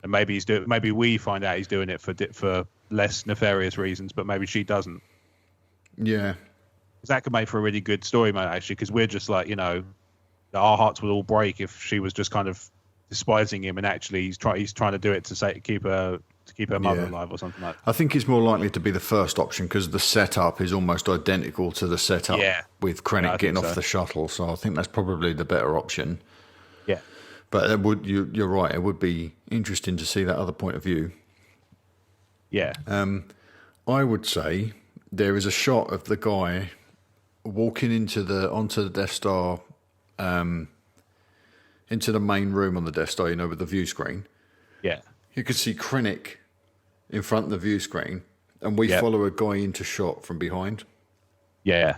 Speaker 1: And maybe maybe we find out he's doing it for less nefarious reasons, but maybe she doesn't.
Speaker 2: Yeah,
Speaker 1: because that could make for a really good story, mate. Actually, because we're just like, our hearts would all break if she was just kind of despising him, and actually he's trying to do it to keep her mother alive or something like that.
Speaker 2: I think it's more likely to be the first option because the setup is almost identical to the setup with Krennic getting off the shuttle. So I think that's probably the better option.
Speaker 1: Yeah.
Speaker 2: But you're right. It would be interesting to see that other point of view.
Speaker 1: Yeah.
Speaker 2: I would say there is a shot of the guy walking onto the Death Star, into the main room on the Death Star. With the view screen.
Speaker 1: Yeah. You
Speaker 2: could see Krennic in front of the view screen, and we follow a guy into shot from behind.
Speaker 1: Yeah.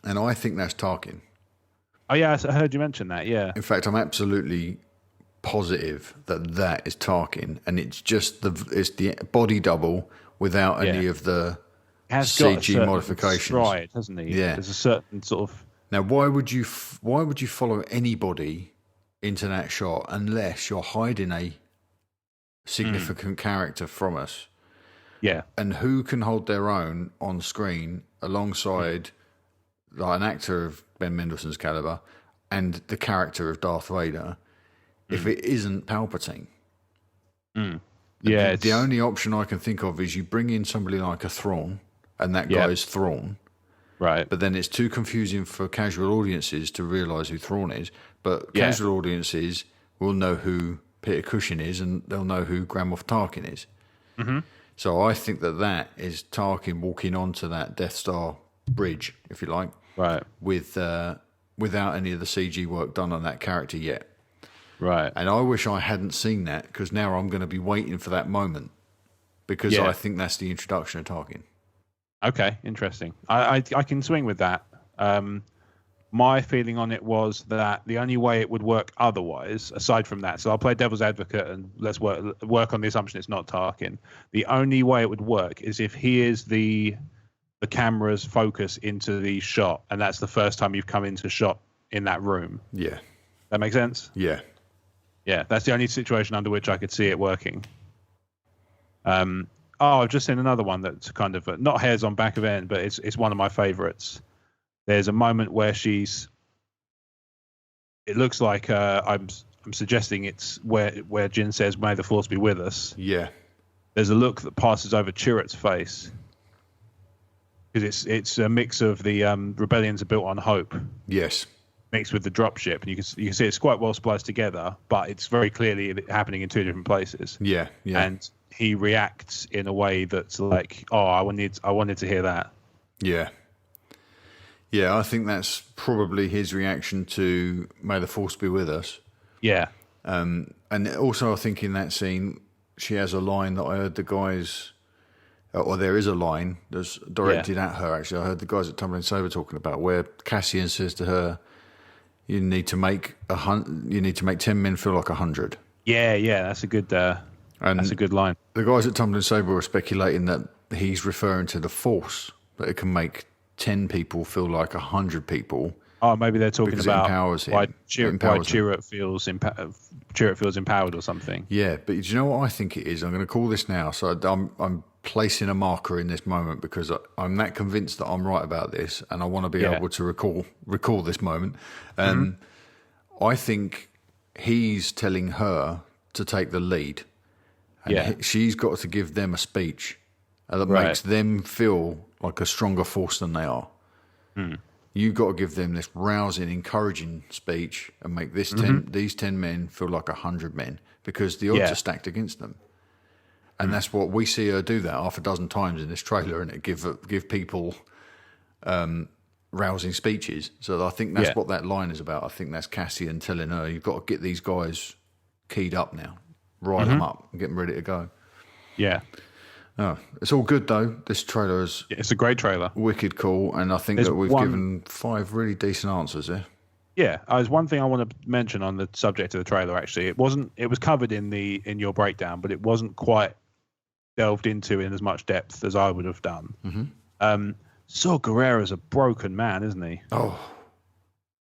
Speaker 2: And I think that's Tarkin.
Speaker 1: Oh yeah, I heard you mention that. Yeah.
Speaker 2: In fact, I'm absolutely positive that is Tarkin, and it's just the body double without any of the CG modifications.
Speaker 1: Stride, hasn't he?
Speaker 2: Yeah,
Speaker 1: there's a certain sort of.
Speaker 2: Now, why would you follow anybody into that shot unless you're hiding a significant character from us?
Speaker 1: Yeah,
Speaker 2: and who can hold their own on screen alongside like an actor of Ben Mendelsohn's caliber and the character of Darth Vader? If it isn't Palpatine.
Speaker 1: Yeah,
Speaker 2: the only option I can think of is you bring in somebody like a Thrawn, and that guy is Thrawn.
Speaker 1: Right.
Speaker 2: But then it's too confusing for casual audiences to realise who Thrawn is. But casual audiences will know who Peter Cushing is, and they'll know who Grand Moff Tarkin is.
Speaker 1: Mm-hmm.
Speaker 2: So I think that is Tarkin walking onto that Death Star bridge, if you like,
Speaker 1: right,
Speaker 2: without any of the CG work done on that character yet.
Speaker 1: Right.
Speaker 2: And I wish I hadn't seen that, because now I'm going to be waiting for that moment, because I think that's the introduction of Tarkin.
Speaker 1: Okay, interesting. I can swing with that. My feeling on it was that the only way it would work otherwise, aside from that, so I'll play devil's advocate and let's work on the assumption it's not Tarkin. The only way it would work is if he is the camera's focus into the shot, and that's the first time you've come into shot in that room.
Speaker 2: Yeah.
Speaker 1: That makes sense?
Speaker 2: Yeah.
Speaker 1: Yeah, that's the only situation under which I could see it working. I've just seen another one that's kind of not hairs on back of end, but it's one of my favorites. There's a moment where it looks like I'm suggesting it's where Jyn says, "May the Force be with us."
Speaker 2: Yeah.
Speaker 1: There's a look that passes over Chirrut's face, because it's a mix of the rebellions are built on hope.
Speaker 2: Yes.
Speaker 1: Mixed with the dropship, and you can see it's quite well spliced together, but it's very clearly happening in two different places.
Speaker 2: Yeah, yeah.
Speaker 1: And he reacts in a way that's like, "Oh, I wanted to hear that."
Speaker 2: Yeah. Yeah, I think that's probably his reaction to "May the Force be with us."
Speaker 1: Yeah.
Speaker 2: And also I think in that scene, she has a line that I heard the guys, or there is a line that's directed at her, actually. I heard the guys at Tumbling Saber talking about, where Cassian says to her, you need to make 10 men feel like 100.
Speaker 1: Yeah, that's a good line.
Speaker 2: The guys at Tumbling Saber were speculating that he's referring to the Force, that it can make 10 people feel like 100 people.
Speaker 1: Oh, maybe they're talking about why Chirrut feels empowered or something.
Speaker 2: Yeah, but do you know what I think it is? I'm going to call this now. So I'm placing a marker in this moment, because I'm that convinced that I'm right about this, and I want to be able to recall this moment. I think he's telling her to take the lead, and she's got to give them a speech that makes them feel like a stronger force than they are. You've got to give them this rousing, encouraging speech and make these 10 men feel like 100 men, because the odds are stacked against them. And that's what we see her do that half a dozen times in this trailer, and it give people rousing speeches. So I think that's what that line is about. I think that's Cassian telling her, you've got to get these guys keyed up now, rile them up, and get them ready to go. Yeah. Oh, it's all good though. This trailer it's
Speaker 1: a great trailer,
Speaker 2: wicked cool, and I think that we've given 5 really decent answers here.
Speaker 1: Yeah, there's one thing I want to mention on the subject of the trailer. Actually, it was covered in your breakdown, but it wasn't quite delved into in as much depth as I would have done. Saw Gerrera's a broken man, isn't he?
Speaker 2: Oh,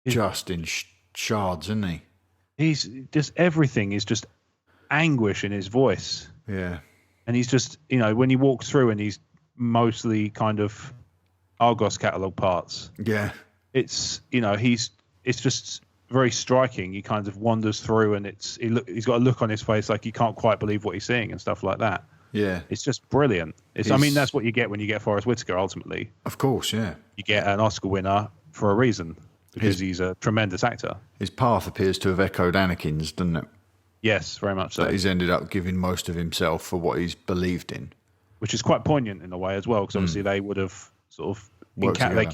Speaker 2: just in shards, isn't he?
Speaker 1: He's just, everything is just anguish in his voice.
Speaker 2: Yeah.
Speaker 1: And he's just, when he walks through, and he's mostly kind of Argos catalogue parts.
Speaker 2: Yeah.
Speaker 1: It's, it's just very striking. He kind of wanders through, and he's got a look on his face like he can't quite believe what he's seeing and stuff like that.
Speaker 2: Yeah.
Speaker 1: It's just brilliant. That's what you get when you get Forrest Whitaker, ultimately.
Speaker 2: Of course, yeah.
Speaker 1: You get an Oscar winner for a reason, because he's a tremendous actor.
Speaker 2: His path appears to have echoed Anakin's, doesn't it?
Speaker 1: Yes, very much so.
Speaker 2: That he's ended up giving most of himself for what he's believed in.
Speaker 1: Which is quite poignant in a way as well, because obviously they would have sort of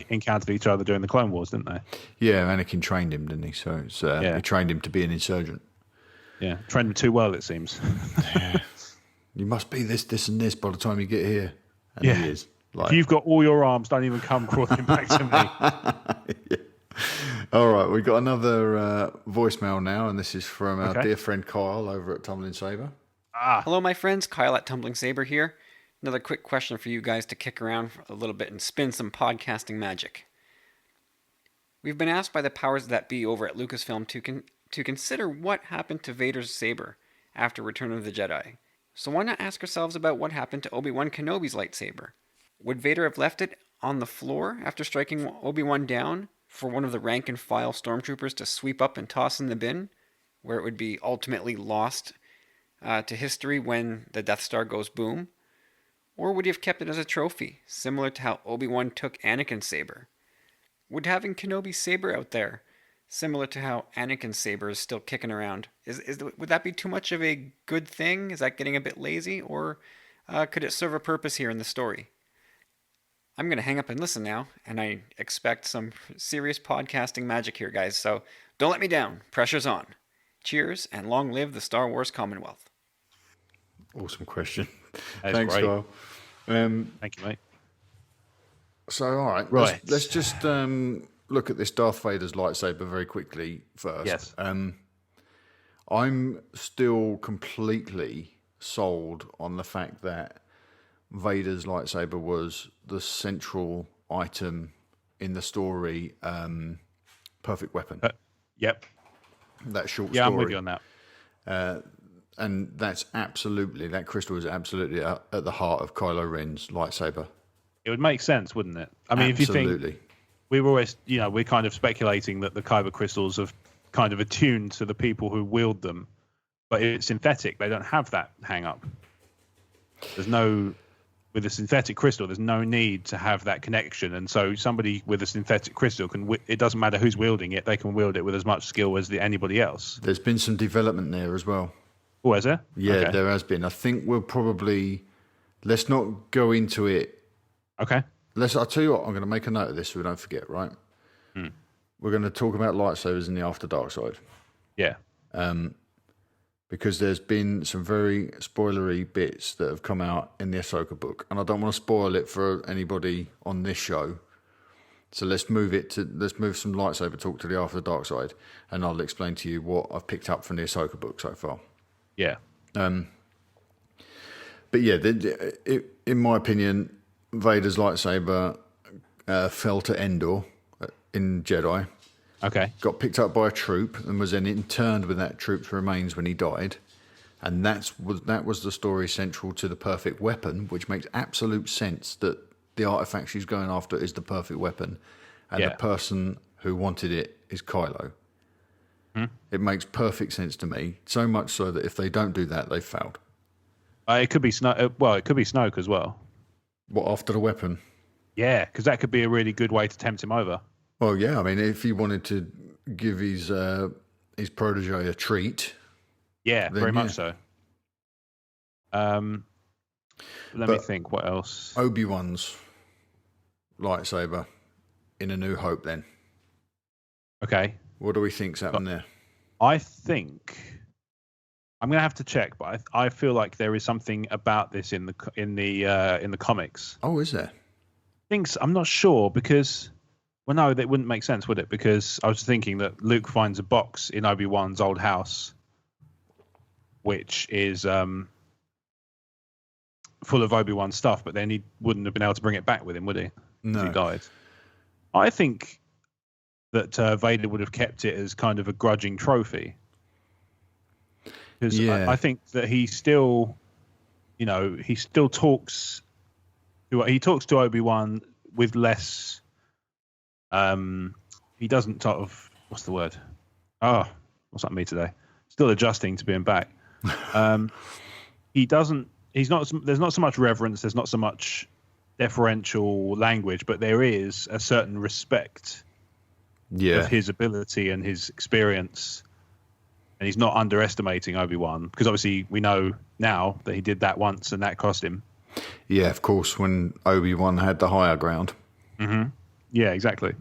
Speaker 1: encountered each other during the Clone Wars, didn't they?
Speaker 2: Yeah, Anakin trained him, didn't he? So he trained him to be an insurgent.
Speaker 1: Yeah, trained him too well, it seems.
Speaker 2: Yeah. You must be this, and this by the time you get here. And he is.
Speaker 1: If you've got all your arms, don't even come crawling back to me.
Speaker 2: Yeah. All right, we've got another voicemail now, and this is from our dear friend Kyle over at Tumbling Saber.
Speaker 4: Hello, my friends. Kyle at Tumbling Saber here. Another quick question for you guys to kick around a little bit and spin some podcasting magic. We've been asked by the powers that be over at Lucasfilm to consider what happened to Vader's saber after Return of the Jedi. So why not ask ourselves about what happened to Obi-Wan Kenobi's lightsaber? Would Vader have left it on the floor after striking Obi-Wan down for one of the rank-and-file stormtroopers to sweep up and toss in the bin, where it would be ultimately lost to history when the Death Star goes boom? Or would he have kept it as a trophy, similar to how Obi-Wan took Anakin's saber? Would having Kenobi's saber out there, similar to how Anakin's saber is still kicking around, would that be too much of a good thing? Is that getting a bit lazy? Or could it serve a purpose here in the story? I'm going to hang up and listen now, and I expect some serious podcasting magic here, guys, so don't let me down. Pressure's on. Cheers, and long live the Star Wars Commonwealth.
Speaker 2: Awesome question.
Speaker 1: Thanks,
Speaker 2: great. Kyle.
Speaker 1: Thank you, mate.
Speaker 2: So, all right. Let's just look at this Darth Vader's lightsaber very quickly first.
Speaker 1: Yes.
Speaker 2: I'm still completely sold on the fact that Vader's lightsaber was the central item in the story, Perfect Weapon.
Speaker 1: Yep.
Speaker 2: That short story.
Speaker 1: Yeah, I'm with you on that.
Speaker 2: And that crystal is absolutely at the heart of Kylo Ren's lightsaber.
Speaker 1: It would make sense, wouldn't it? I mean,
Speaker 2: absolutely.
Speaker 1: If you think we were always, we're kind of speculating that the kyber crystals have kind of attuned to the people who wield them, but it's synthetic. They don't have that hang up. With a synthetic crystal, there's no need to have that connection. And so somebody with a synthetic crystal it doesn't matter who's wielding it, they can wield it with as much skill as anybody else.
Speaker 2: There's been some development there as well.
Speaker 1: Oh, is there?
Speaker 2: Yeah,
Speaker 1: okay.
Speaker 2: There has been. I think let's not go into it.
Speaker 1: Okay.
Speaker 2: I'll tell you what, I'm going to make a note of this so we don't forget, right? We're going to talk about lightsabers in the After Dark side.
Speaker 1: Yeah.
Speaker 2: Because there's been some very spoilery bits that have come out in the Ahsoka book, and I don't want to spoil it for anybody on this show. So let's move some lightsaber talk to the After Dark side, and I'll explain to you what I've picked up from the Ahsoka book so far.
Speaker 1: Yeah.
Speaker 2: But yeah, in my opinion, Vader's lightsaber fell to Endor in Jedi.
Speaker 1: Okay.
Speaker 2: Got picked up by a troop and was then interned with that troop's remains when he died. And that was the story central to the perfect weapon, which makes absolute sense that the artifact she's going after is the perfect weapon. And the person who wanted it is Kylo. It makes perfect sense to me. So much so that if they don't do that, they've failed.
Speaker 1: It could be it could be Snoke as well.
Speaker 2: What, after the weapon?
Speaker 1: Yeah, because that could be a really good way to tempt him over.
Speaker 2: Well, yeah. I mean, if he wanted to give his protege a treat,
Speaker 1: very much so. Let me think. What else?
Speaker 2: Obi-Wan's lightsaber in A New Hope. Then,
Speaker 1: okay.
Speaker 2: What do we think's happened there?
Speaker 1: I think I'm going to have to check, but I feel like there is something about this in the comics.
Speaker 2: Oh, is there?
Speaker 1: I'm not sure because. Well, no, that wouldn't make sense, would it? Because I was thinking that Luke finds a box in Obi-Wan's old house, which is full of Obi-Wan stuff, but then he wouldn't have been able to bring it back with him, would he?
Speaker 2: No.
Speaker 1: He died. I think that Vader would have kept it as kind of a grudging trophy. Because I think that he still talks to Obi-Wan with less... he doesn't sort of, what's the word? What's up with me today? Still adjusting to being back. There's not so much reverence, there's not so much deferential language, but there is a certain respect of his ability and his experience. And he's not underestimating Obi-Wan, because obviously we know now that he did that once and that cost him.
Speaker 2: Yeah, of course, when Obi-Wan had the higher ground.
Speaker 1: Mm-hmm. Yeah, exactly.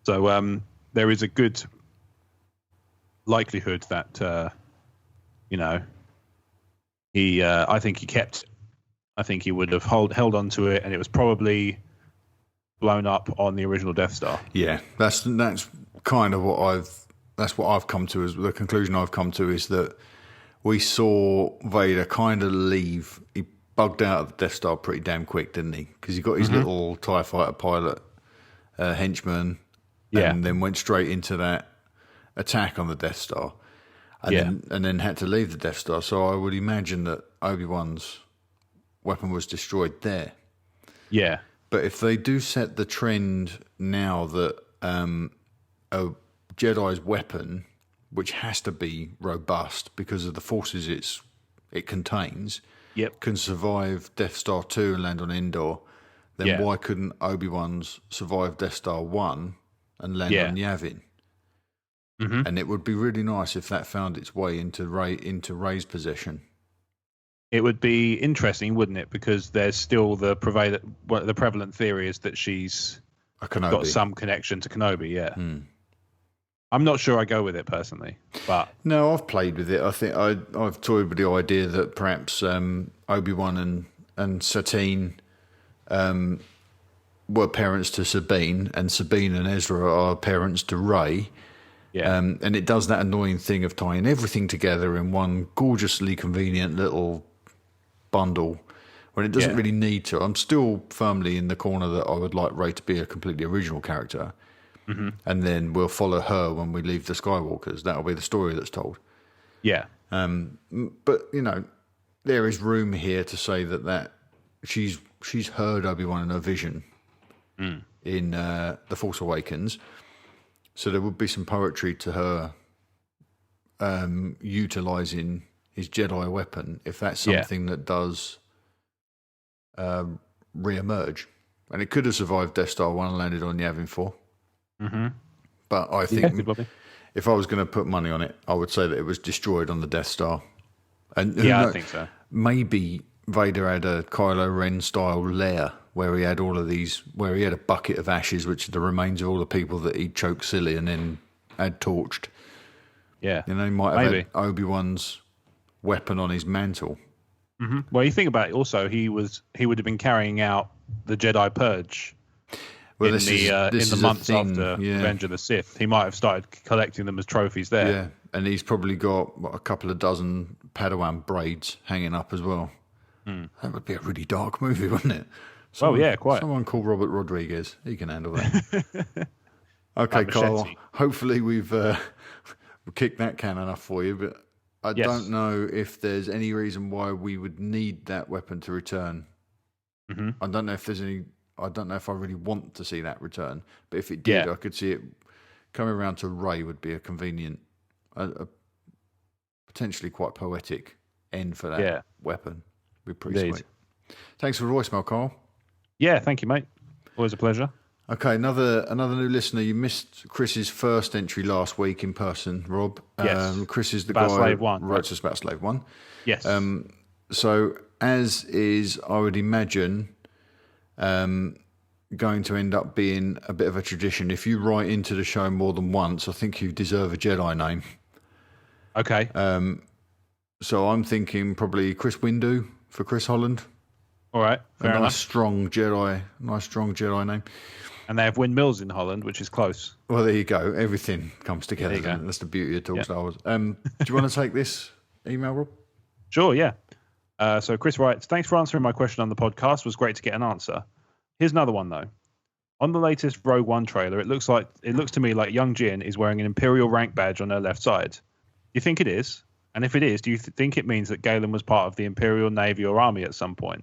Speaker 1: So there is a good likelihood that I think he kept. I think he would have held on to it, and it was probably blown up on the original Death Star. Yeah,
Speaker 2: that's kind of what I've come to, as the conclusion I've come to is that we saw Vader kind of leave. He bugged out of the Death Star pretty damn quick, didn't he? Because he got his little TIE fighter pilot henchman, and then went straight into that attack on the Death Star, and then had to leave the Death Star. So I would imagine that Obi-Wan's weapon was destroyed there.
Speaker 1: Yeah.
Speaker 2: But if they do set the trend now that a Jedi's weapon which has to be robust because of the forces it contains, can survive Death Star 2 and land on Endor, then why couldn't Obi-Wan's survive Death Star 1 and land on Yavin? Mm-hmm. And it would be really nice if that found its way into Rey's possession.
Speaker 1: It would be interesting, wouldn't it? Because there's still the prevalent theory is that she's got some connection to Kenobi. Yeah, I'm not sure I go with it personally, but
Speaker 2: no, I've played with it. I think I've toyed with the idea that perhaps Obi-Wan and Satine were parents to Sabine, and Sabine and Ezra are parents to Rey.
Speaker 1: Yeah.
Speaker 2: And it does that annoying thing of tying everything together in one gorgeously convenient little bundle when it doesn't really need to. I'm still firmly in the corner that I would like Rey to be a completely original character. Mm-hmm. And then we'll follow her when we leave the Skywalkers. That'll be the story that's told.
Speaker 1: Yeah.
Speaker 2: But, there is room here to say that she's heard Obi-Wan in her vision in The Force Awakens. So there would be some poetry to her utilising his Jedi weapon if that's something that does re-emerge. And it could have survived Death Star 1 and landed on Yavin 4. Mm-hmm. But I think if I was going to put money on it, I would say that it was destroyed on the Death Star. And
Speaker 1: I think so.
Speaker 2: Maybe Vader had a Kylo Ren style lair where he had where he had a bucket of ashes, which are the remains of all the people that he choked silly and then had torched.
Speaker 1: Yeah.
Speaker 2: He might have had Obi-Wan's weapon on his mantle.
Speaker 1: Mm-hmm. Well, you think about it also, he would have been carrying out the Jedi Purge in the months after Revenge of the Sith. He might have started collecting them as trophies there.
Speaker 2: Yeah, and he's probably got a couple of dozen Padawan braids hanging up as well. That would be a really dark movie, wouldn't it?
Speaker 1: Quite.
Speaker 2: Someone called Robert Rodriguez. He can handle that. Okay, Carl. Hopefully we've kicked that can enough for you, but I don't know if there's any reason why we would need that weapon to return. Mm-hmm. I don't know if I really want to see that return, but if it did, I could see it coming around to Rey would be a convenient, potentially quite poetic end for that weapon. Be pretty sweet. Thanks for the voicemail, Carl.
Speaker 1: Yeah, thank you, mate. Always a pleasure.
Speaker 2: Okay, another new listener. You missed Chris's first entry last week in person, Rob.
Speaker 1: Yes.
Speaker 2: Chris is the
Speaker 1: about
Speaker 2: guy
Speaker 1: Slave One,
Speaker 2: who wrote us about Slave One.
Speaker 1: Yes.
Speaker 2: So, as is, I would imagine, going to end up being a bit of a tradition. If you write into the show more than once, I think you deserve a Jedi name.
Speaker 1: Okay.
Speaker 2: So I'm thinking probably Chris Windu for Chris Holland.
Speaker 1: All right, fair enough.
Speaker 2: Nice strong Jedi name.
Speaker 1: And they have windmills in Holland, which is close.
Speaker 2: Well, there you go. Everything comes together. That's the beauty of Talk Star Wars. Do you want to take this email, Rob?
Speaker 1: Sure, yeah. So Chris writes, thanks for answering my question on the podcast. It was great to get an answer. Here's another one, though. On the latest Rogue One trailer, it looks to me like young Jyn is wearing an Imperial rank badge on her left side. Do you think it is? And if it is, do you think it means that Galen was part of the Imperial Navy or Army at some point?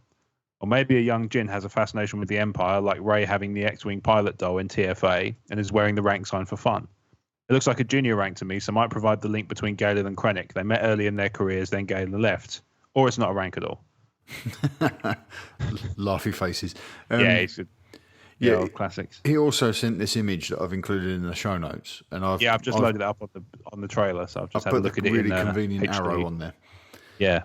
Speaker 1: Or maybe a young Jyn has a fascination with the Empire, like Rey having the X-Wing pilot doll in TFA, and is wearing the rank sign for fun. It looks like a junior rank to me, so might provide the link between Galen and Krennic. They met early in their careers, then Galen left. Or it's not a rank at all.
Speaker 2: Laughy faces.
Speaker 1: Classics.
Speaker 2: He also sent this image that I've included in the show notes, and I've
Speaker 1: just loaded it up on the trailer, so I've just had a look at it.
Speaker 2: Really
Speaker 1: in
Speaker 2: convenient
Speaker 1: HD.
Speaker 2: arrow on there.
Speaker 1: Yeah.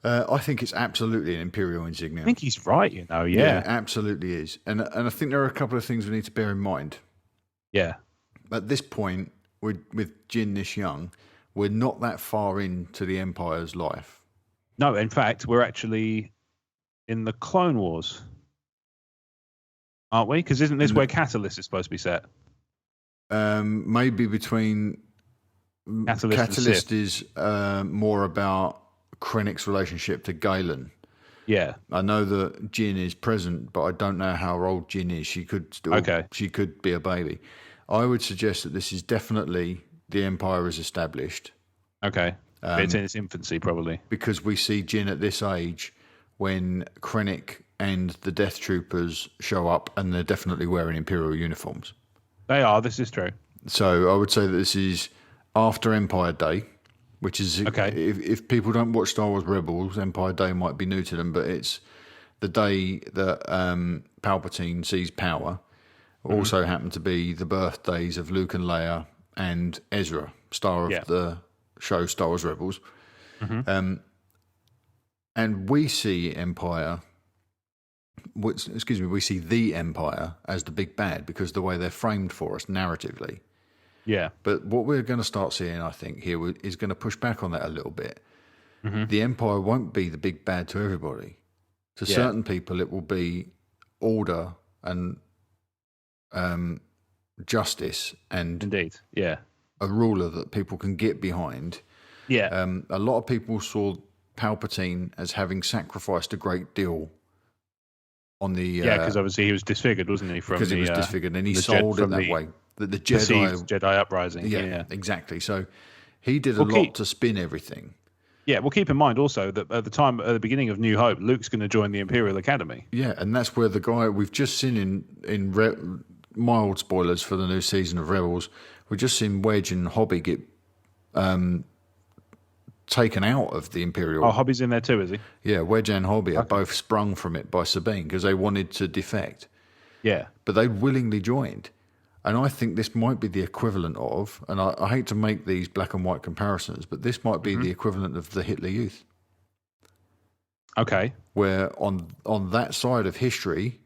Speaker 2: I think it's absolutely an Imperial insignia.
Speaker 1: I think he's right, Yeah,
Speaker 2: it absolutely is. And I think there are a couple of things we need to bear in mind.
Speaker 1: Yeah.
Speaker 2: At this point, with Jyn this young, we're not that far into the Empire's life.
Speaker 1: No, in fact, we're actually in the Clone Wars, aren't we? Because isn't this where Catalyst is supposed to be set?
Speaker 2: Maybe between... Catalyst is more about Krennic's relationship to Galen.
Speaker 1: Yeah,
Speaker 2: I know that Jyn is present, but I don't know how old Jyn is. She could be a baby. I would suggest that this is definitely the Empire is established.
Speaker 1: Okay, it's in its infancy probably
Speaker 2: because we see Jyn at this age when Krennic and the Death Troopers show up, and they're definitely wearing Imperial uniforms.
Speaker 1: They are. This is true.
Speaker 2: So I would say that this is after Empire Day, which is
Speaker 1: Okay.
Speaker 2: If people don't watch Star Wars Rebels, Empire Day might be new to them, but it's the day that Palpatine sees power. Also happened to be the birthdays of Luke and Leia and Ezra, star of the show Star Wars Rebels. And we see Empire. We see the Empire as the big bad because the way they're framed for us narratively.
Speaker 1: Yeah.
Speaker 2: But what we're going to start seeing, I think, here is going to push back on that a little bit. The Empire won't be the big bad to everybody. To certain people, it will be order and justice and
Speaker 1: indeed, yeah,
Speaker 2: a ruler that people can get behind.
Speaker 1: Yeah.
Speaker 2: A lot of people saw Palpatine as having sacrificed a great deal on the
Speaker 1: because obviously he was disfigured, wasn't he?
Speaker 2: Because he was disfigured, and he sold it that way. That the
Speaker 1: Jedi uprising. Yeah,
Speaker 2: exactly. So he did a lot to spin everything.
Speaker 1: Yeah, well, keep in mind also that at the beginning of New Hope, Luke's going to join the Imperial Academy.
Speaker 2: Yeah, and that's where the guy we've just seen in mild spoilers for the new season of Rebels, we've just seen Wedge and Hobby get taken out of the Imperial.
Speaker 1: Oh, Hobby's in there too, is he?
Speaker 2: Yeah, Wedge and Hobby are both sprung from it by Sabine because they wanted to defect.
Speaker 1: Yeah.
Speaker 2: But they willingly joined. And I think this might be the equivalent of, and I hate to make these black and white comparisons, but this might be the equivalent of the Hitler Youth.
Speaker 1: Okay.
Speaker 2: Where on that side of history,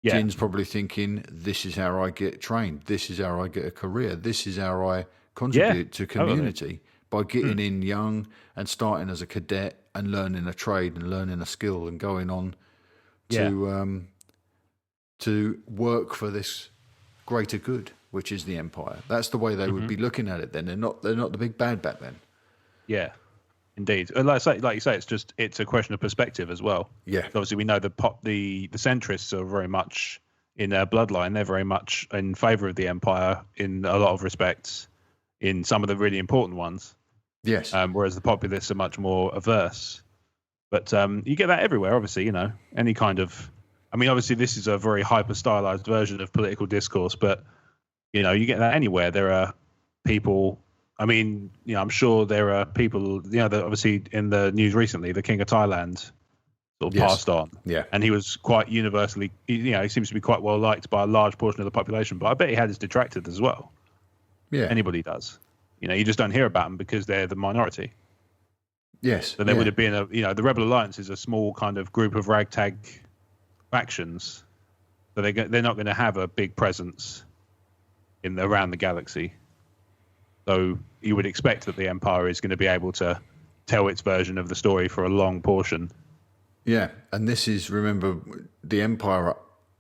Speaker 2: Jin's probably thinking, this is how I get trained. This is how I get a career. This is how I contribute to community by getting in young and starting as a cadet and learning a trade and learning a skill and going on to work for this greater good, which is the Empire. That's the way they would be looking at it then. They're not the big bad back then.
Speaker 1: Yeah. Indeed, like you say, it's a question of perspective as well.
Speaker 2: Yeah,
Speaker 1: obviously we know the centrists are very much in their bloodline. They're very much in favour of the Empire in a lot of respects, in some of the really important ones.
Speaker 2: Yes.
Speaker 1: Whereas the populists are much more averse. But you get that everywhere. Obviously, any kind of. I mean, obviously this is a very hyper stylized version of political discourse, but you get that anywhere. There are people. I mean, I'm sure there are people, that obviously in the news recently, the King of Thailand sort of passed on.
Speaker 2: Yeah.
Speaker 1: And he was quite universally, he seems to be quite well liked by a large portion of the population, but I bet he had his detractors as well.
Speaker 2: Yeah.
Speaker 1: Anybody does. You just don't hear about them because they're the minority.
Speaker 2: Yes.
Speaker 1: So there would have been the Rebel Alliance is a small kind of group of ragtag factions. So they're not going to have a big presence around the galaxy. So you would expect that the Empire is going to be able to tell its version of the story for a long portion.
Speaker 2: Yeah, and this is, remember, the Empire,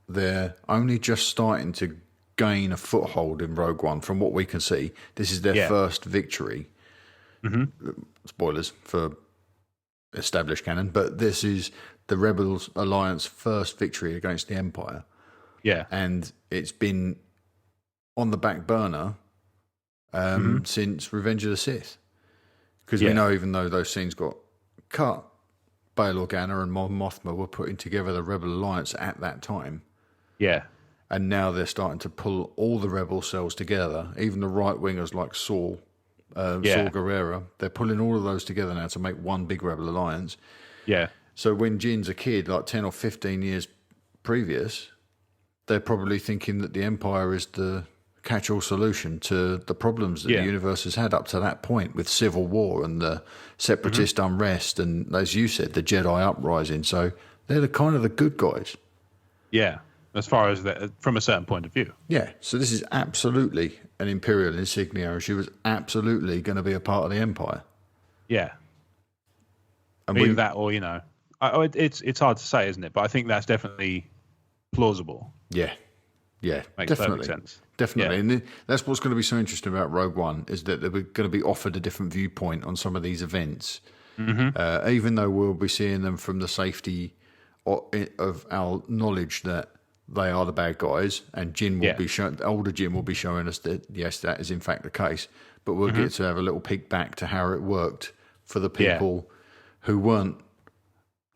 Speaker 2: they're only just starting to gain a foothold in Rogue One. From what we can see, this is their first victory. Spoilers for established canon, but this is the Rebels Alliance first victory against the Empire.
Speaker 1: Yeah.
Speaker 2: And it's been on the back burner since Revenge of the Sith. Because we know, even though those scenes got cut, Bail Organa and Mon Mothma were putting together the Rebel Alliance at that time.
Speaker 1: Yeah.
Speaker 2: And now they're starting to pull all the rebel cells together, even the right-wingers like Saul Gerrera. They're pulling all of those together now to make one big Rebel Alliance.
Speaker 1: Yeah.
Speaker 2: So when Jin's a kid, like 10 or 15 years previous, they're probably thinking that the Empire is the catch-all solution to the problems that the universe has had up to that point with civil war and the separatist unrest and, as you said, the Jedi uprising. So they're the kind of the good guys.
Speaker 1: Yeah, as far as from a certain point of view.
Speaker 2: Yeah, so this is absolutely an Imperial insignia, and she was absolutely going to be a part of the Empire.
Speaker 1: Yeah.
Speaker 2: And
Speaker 1: either that or, it's hard to say, isn't it? But I think that's definitely plausible.
Speaker 2: Yeah. Yeah,
Speaker 1: Makes
Speaker 2: definitely.
Speaker 1: perfect sense.
Speaker 2: Definitely.
Speaker 1: Yeah.
Speaker 2: And that's what's going to be so interesting about Rogue One, is that they're going to be offered a different viewpoint on some of these events. Even though we'll be seeing them from the safety of our knowledge that they are the bad guys, and Jin will be older Jin will be showing us that, yes, that is in fact the case. But we'll get to have a little peek back to how it worked for the people who weren't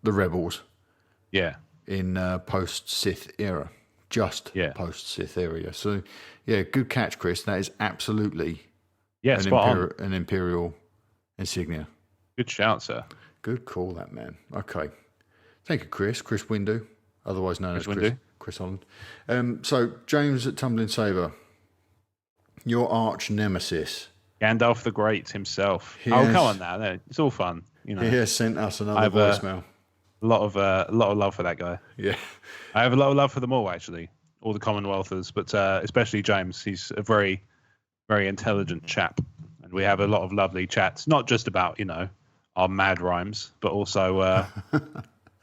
Speaker 2: the rebels in post-Sith era. Post-Sith area. So, good catch, Chris. That is absolutely
Speaker 1: Yeah, spot on.
Speaker 2: An Imperial insignia.
Speaker 1: Good shout, sir.
Speaker 2: Good call, that man. Okay. Thank you, Chris. Chris Windu, otherwise known as Chris Holland. So, James at Tumbling Saber, your arch nemesis.
Speaker 1: Gandalf the Great himself. Come on now. It's all fun. You know.
Speaker 2: He has sent us another voicemail.
Speaker 1: A lot of love for that guy.
Speaker 2: Yeah.
Speaker 1: I have a lot of love for them all, actually. All the Commonwealthers, but especially James. He's a very, very intelligent chap. And we have a lot of lovely chats, not just about, our mad rhymes, but also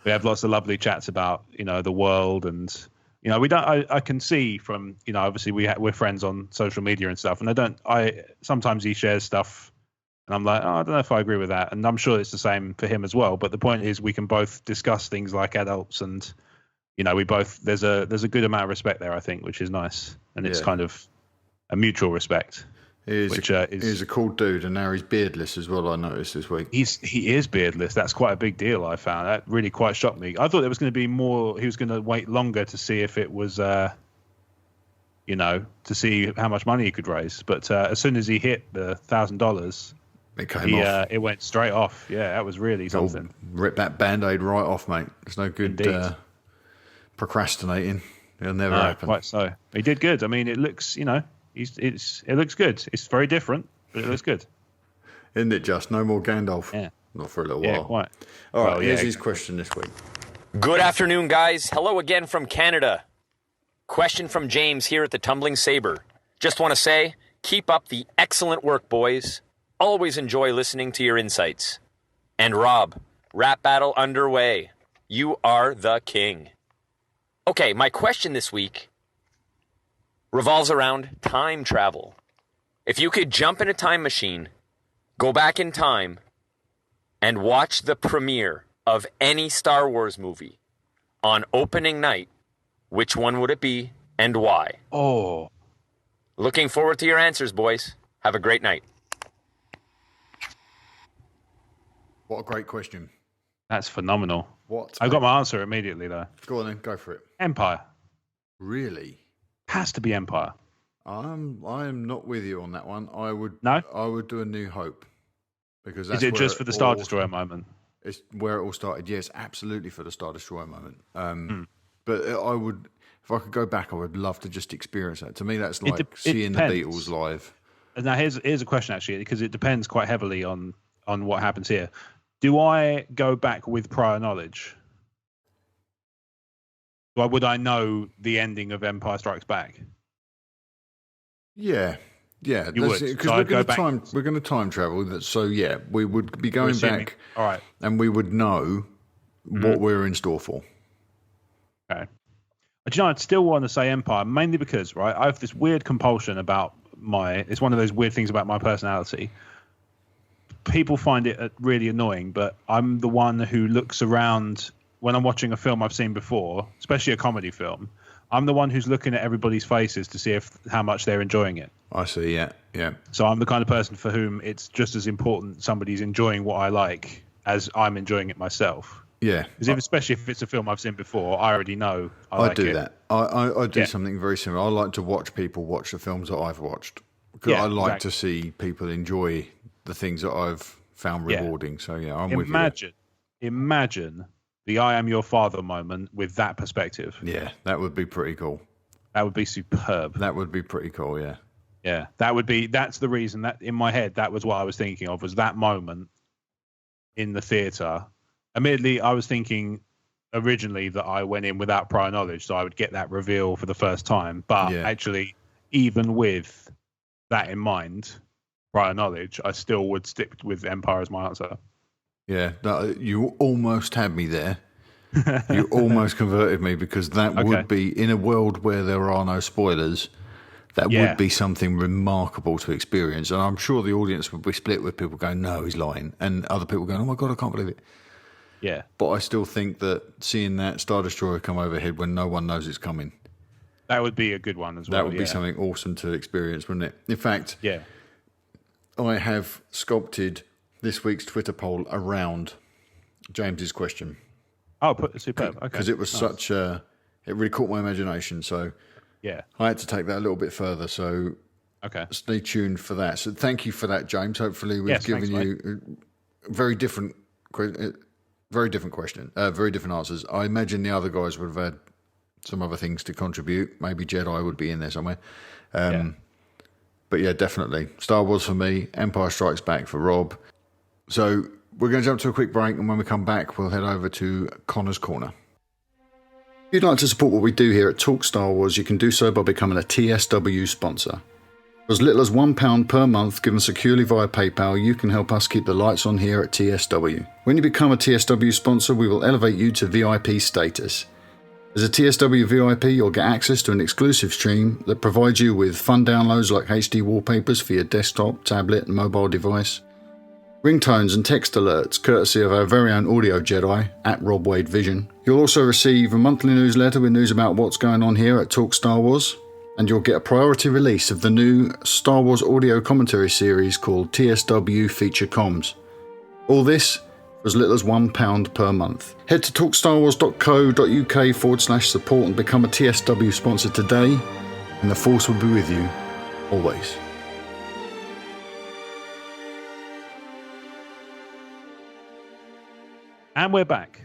Speaker 1: we have lots of lovely chats about, the world. And, I can see from, obviously we're friends on social media and stuff. And sometimes he shares stuff and I'm like, I don't know if I agree with that. And I'm sure it's the same for him as well. But the point is we can both discuss things like adults and, there's a good amount of respect there, I think, which is nice. And it's kind of a mutual respect.
Speaker 2: He's a cool dude, and now he's beardless as well, I noticed this week.
Speaker 1: He is beardless. That's quite a big deal, I found. That really quite shocked me. I thought there was going to be more. He was going to wait longer to see if it was, to see how much money he could raise. But as soon as he hit the $1,000,
Speaker 2: it came off.
Speaker 1: It went straight off. Yeah, that was really something.
Speaker 2: Rip that Band-Aid right off, mate. There's no good procrastinating. It'll never happen.
Speaker 1: Quite so. He did good. I mean, it looks, it looks good. It's very different, but it looks good.
Speaker 2: Isn't it just? No more Gandalf.
Speaker 1: Yeah.
Speaker 2: Not for a little while.
Speaker 1: Yeah, quite.
Speaker 2: All right, here's his question this week.
Speaker 5: Good afternoon, guys. Hello again from Canada. Question from James here at the Tumbling Saber. Just want to say, keep up the excellent work, boys. Always enjoy listening to your insights. And Rob, rap battle underway. You are the king. Okay, my question this week revolves around time travel. If you could jump in a time machine, go back in time, and watch the premiere of any Star Wars movie on opening night, which one would it be and why?
Speaker 1: Oh.
Speaker 5: Looking forward to your answers, boys. Have a great night.
Speaker 2: What a great question.
Speaker 1: That's phenomenal.
Speaker 2: What?
Speaker 1: I got my answer immediately, though.
Speaker 2: Go on then, go for it.
Speaker 1: Empire.
Speaker 2: Really?
Speaker 1: Has to be Empire.
Speaker 2: I am not with you on that one. I would do A New Hope. Because that's
Speaker 1: is it just for the Star Destroyer moment?
Speaker 2: It's where it all started. Yes, absolutely for the Star Destroyer moment. But I would, if I could go back, I would love to just experience that. To me, that's like seeing the Beatles live.
Speaker 1: Now, here's a question, actually, because it depends quite heavily on what happens here. Do I go back with prior knowledge? Or would I know the ending of Empire Strikes Back?
Speaker 2: Yeah. Yeah,
Speaker 1: you would.
Speaker 2: Because we're going to time travel. So yeah, we would be going back.
Speaker 1: All right, and
Speaker 2: we would know what we're in store for.
Speaker 1: Okay. But I'd still want to say Empire, mainly because I have this weird compulsion about it's one of those weird things about my personality. People find it really annoying, but I'm the one who looks around when I'm watching a film I've seen before, especially a comedy film. I'm the one who's looking at everybody's faces to see how much they're enjoying it.
Speaker 2: I see, yeah.
Speaker 1: So I'm the kind of person for whom it's just as important somebody's enjoying what I like as I'm enjoying it myself.
Speaker 2: Yeah.
Speaker 1: Especially if it's a film I've seen before, I already know I like
Speaker 2: do
Speaker 1: it.
Speaker 2: That. I do something very similar. I like to watch people watch the films that I've watched. Because I like to see people enjoy the things that I've found rewarding. So, yeah, I'm with you.
Speaker 1: Imagine the I am your father moment with that perspective.
Speaker 2: Yeah, that would be pretty cool.
Speaker 1: That would be superb.
Speaker 2: That would be pretty cool, yeah.
Speaker 1: Yeah, that's the reason that in my head, that was what I was thinking of, was that moment in the theatre. Admittedly, I was thinking originally that I went in without prior knowledge, so I would get that reveal for the first time. But actually, even with that in mind, prior knowledge, I still would stick with Empire as my answer.
Speaker 2: Yeah, you almost had me there. You almost converted me, because that would be, in a world where there are no spoilers, that would be something remarkable to experience. And I'm sure the audience would be split with people going, no, he's lying, and other people going, oh my God, I can't believe it.
Speaker 1: Yeah.
Speaker 2: But I still think that seeing that Star Destroyer come overhead when no one knows it's coming,
Speaker 1: that would be a good one as well.
Speaker 2: That would be something awesome to experience, wouldn't it? In fact, I have sculpted this week's Twitter poll around James's question.
Speaker 1: Oh, superb. Okay.
Speaker 2: Because it was it really caught my imagination. So I had to take that a little bit further. So
Speaker 1: Okay.
Speaker 2: Stay tuned for that. So thank you for that, James. Hopefully we've given you a very different question, very different answers. I imagine the other guys would have had some other things to contribute. Maybe Jedi would be in there somewhere. But yeah, definitely. Star Wars for me, Empire Strikes Back for Rob. So we're going to jump to a quick break, and when we come back, we'll head over to Connor's Corner. If you'd like to support what we do here at Talk Star Wars, you can do so by becoming a TSW sponsor. For as little as £1 per month, given securely via PayPal, you can help us keep the lights on here at TSW. When you become a TSW sponsor, we will elevate you to VIP status. As a TSW VIP, you'll get access to an exclusive stream that provides you with fun downloads like HD wallpapers for your desktop, tablet and mobile device, ringtones and text alerts courtesy of our very own audio Jedi at Rob Wade Vision. You'll also receive a monthly newsletter with news about what's going on here at Talk Star Wars, and you'll get a priority release of the new Star Wars audio commentary series called TSW Feature Comms. All this for as little as £1 per month. Head to talkstarwars.co.uk/support and become a TSW sponsor today, and the Force will be with you always.
Speaker 1: And we're back.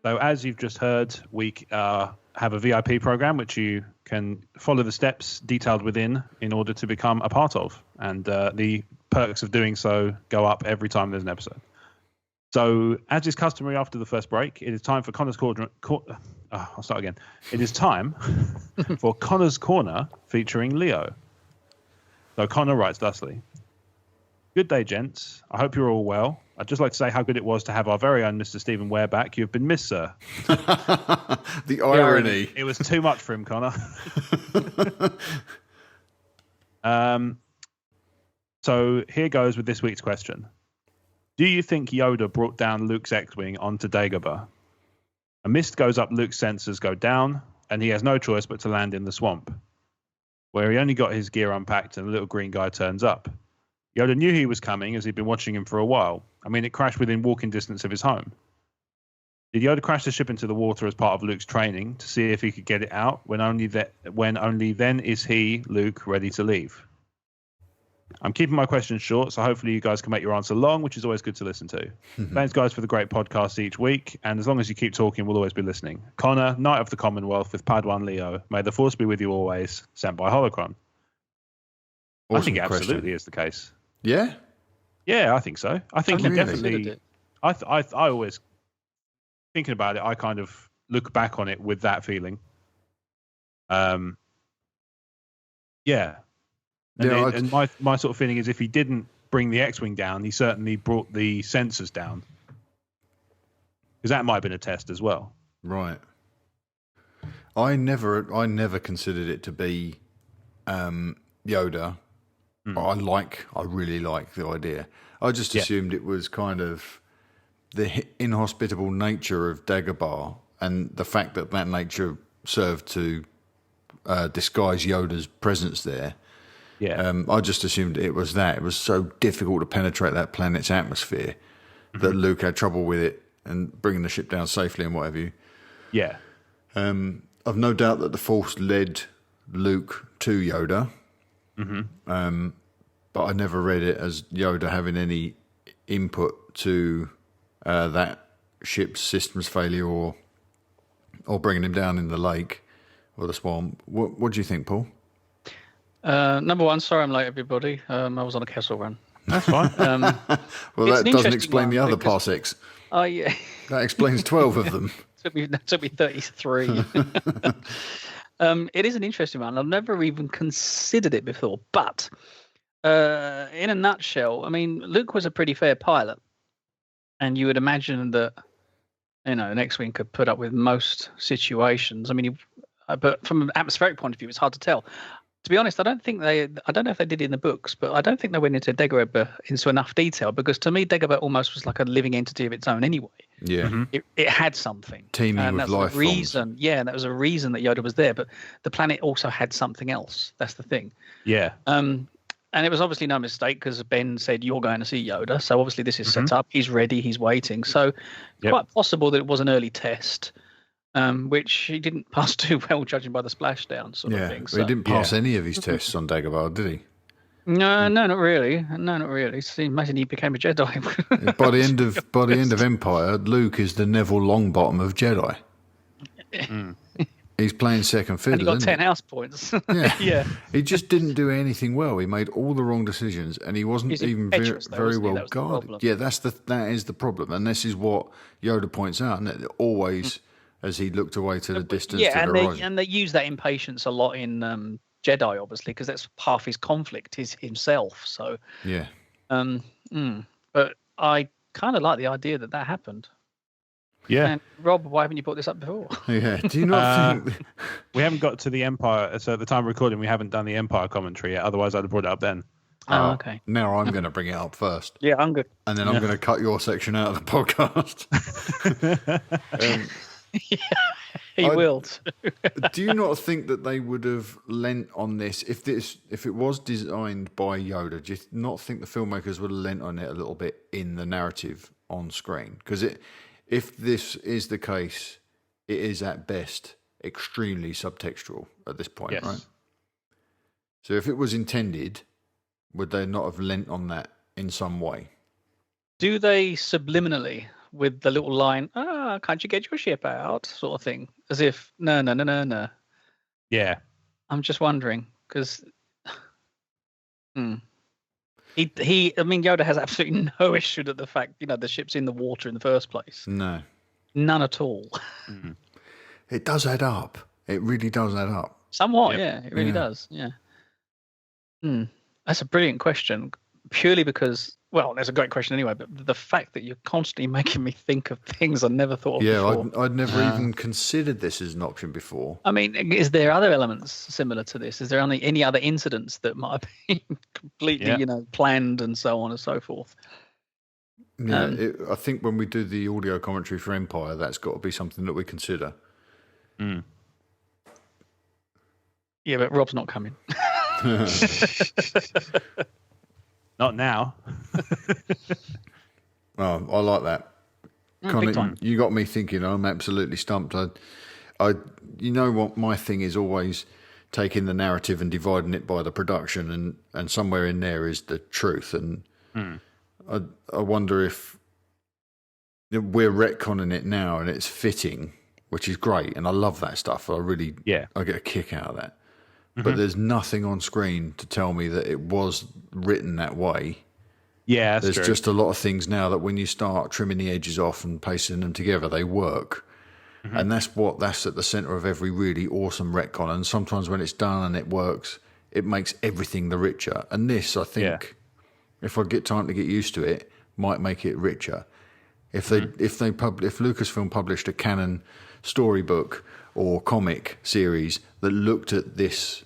Speaker 1: So as you've just heard, we have a VIP program which you can follow the steps detailed within in order to become a part of. And the perks of doing so go up every time there's an episode. So as is customary after the first break, it is time for Connor's Corner. I'll start again. It is time for Connor's Corner featuring Leo. So Connor writes thusly. Good day, gents. I hope you're all well. I'd just like to say how good it was to have our very own Mr. Stephen Ware back. You've been missed, sir.
Speaker 2: The irony.
Speaker 1: It was too much for him, Connor. So here goes with this week's question. Do you think Yoda brought down Luke's X-Wing onto Dagobah? A mist goes up Luke's sensors go down, and he has no choice but to land in the swamp, where he only got his gear unpacked and the little green guy turns up. Yoda knew he was coming as he'd been watching him for a while. I mean, it crashed within walking distance of his home. Did Yoda crash the ship into the water as part of Luke's training to see if he could get it out when only then is he, Luke, ready to leave? I'm keeping my questions short, so hopefully you guys can make your answer long, which is always good to listen to. Thanks, guys, for the great podcast each week, and as long as you keep talking, we'll always be listening. Connor, Knight of the Commonwealth with Padawan Leo. May the Force be with you always. Sent by Holocron.
Speaker 2: Awesome.
Speaker 1: I think it absolutely is the case.
Speaker 2: Yeah?
Speaker 1: Yeah, I think so. I think
Speaker 2: really?
Speaker 1: Definitely. I always, thinking about it, I kind of look back on it with that feeling. Yeah. And my sort of feeling is if he didn't bring the X-Wing down, he certainly brought the sensors down. Because that might have been a test as well.
Speaker 2: Right. I never considered it to be Yoda. I really like the idea. I just assumed it was kind of the inhospitable nature of Dagobah and the fact that nature served to disguise Yoda's presence there. Yeah. I just assumed it was that. It was so difficult to penetrate that planet's atmosphere that Luke had trouble with it and bringing the ship down safely and what have you.
Speaker 1: Yeah.
Speaker 2: I've no doubt that the Force led Luke to Yoda. But I never read it as Yoda having any input to that ship's systems failure or bringing him down in the lake or the swamp. What do you think, Paul?
Speaker 6: Number one, sorry I'm late, everybody. I was on a Kessel Run.
Speaker 1: That's fine.
Speaker 2: Well, that doesn't explain the other parsecs.
Speaker 6: Oh, yeah.
Speaker 2: That explains 12 of them.
Speaker 6: That took me 33. It is an interesting one. I've never even considered it before. But in a nutshell, I mean, Luke was a pretty fair pilot. And you would imagine that, an X-Wing could put up with most situations. I mean, but from an atmospheric point of view, it's hard to tell. To be honest, I don't know if they did it in the books, but I don't think they went into Dagobah into enough detail because to me, Dagobah almost was like a living entity of its own anyway.
Speaker 2: Yeah.
Speaker 6: It had something.
Speaker 2: Teeming with life forms.
Speaker 6: That was a reason that Yoda was there, but the planet also had something else. That's the thing.
Speaker 1: Yeah.
Speaker 6: And it was obviously no mistake because Ben said, you're going to see Yoda. So obviously this is set up. He's ready. He's waiting. So quite possible that it was an early test. Which he didn't pass too well, judging by the splashdown sort of thing. So,
Speaker 2: he didn't pass any of his tests on Dagobah, did he?
Speaker 6: No, not really. No, not really. See, imagine he became a Jedi.
Speaker 2: By the end of Empire, Luke is the Neville Longbottom of Jedi. He's playing second fiddle.
Speaker 6: And he got 10 house points.
Speaker 2: Yeah. He just didn't do anything well. He made all the wrong decisions, and he wasn't even very well guarded. Yeah, that is the problem, and this is what Yoda points out. And always, as he looked away to the distance,
Speaker 6: and they use that impatience a lot in Jedi, obviously, because that's half his conflict is himself. So
Speaker 2: yeah.
Speaker 6: But I kind of like the idea that happened.
Speaker 1: Yeah.
Speaker 6: And Rob, why haven't you brought this up before?
Speaker 2: Yeah. Do you not think
Speaker 1: we haven't got to the Empire? So at the time of recording, we haven't done the Empire commentary yet. Otherwise, I'd have brought it up then.
Speaker 6: Oh, okay.
Speaker 2: Now I'm going to bring it up first.
Speaker 6: Yeah, I'm good.
Speaker 2: And then I'm going to cut your section out of the podcast.
Speaker 6: He will.
Speaker 2: Do you not think that they would have lent on this if it was designed by Yoda? Do you not think the filmmakers would have lent on it a little bit in the narrative on screen? Because if this is the case, it is at best extremely subtextual at this point, right? So if it was intended, would they not have lent on that in some way?
Speaker 6: Do they subliminally, with the little line, can't you get your ship out, sort of thing? As if, no.
Speaker 1: Yeah.
Speaker 6: I'm just wondering, because... Yoda has absolutely no issue with the fact, the ship's in the water in the first place.
Speaker 2: No.
Speaker 6: None at all.
Speaker 2: Mm-hmm. It does add up. It really does add up.
Speaker 6: Somewhat, yeah. It really does, yeah. That's a brilliant question, purely because, well, that's a great question anyway, but the fact that you're constantly making me think of things I never thought of before.
Speaker 2: Yeah, I'd never even considered this as an option before.
Speaker 6: I mean, is there other elements similar to this? Is there any other incidents that might have been completely, planned and so on and so forth?
Speaker 2: Yeah, I think when we do the audio commentary for Empire, that's got to be something that we consider.
Speaker 1: Mm.
Speaker 6: Yeah, but Rob's not coming.
Speaker 1: Not now.
Speaker 2: Oh, I like that. Connor, you got me thinking. I'm absolutely stumped. You know what my thing is always taking the narrative and dividing it by the production, and somewhere in there is the truth. And I wonder if we're retconning it now and it's fitting, which is great, and I love that stuff. I get a kick out of that. But there's nothing on screen to tell me that it was written that way.
Speaker 1: Yeah,
Speaker 2: there's
Speaker 1: true.
Speaker 2: Just a lot of things now that when you start trimming the edges off and pasting them together, they work. And that's at the centre of every really awesome retcon. And sometimes when it's done and it works, it makes everything the richer. And this, I think, if I get time to get used to it, might make it richer. If Lucasfilm published a canon storybook or comic series that looked at this,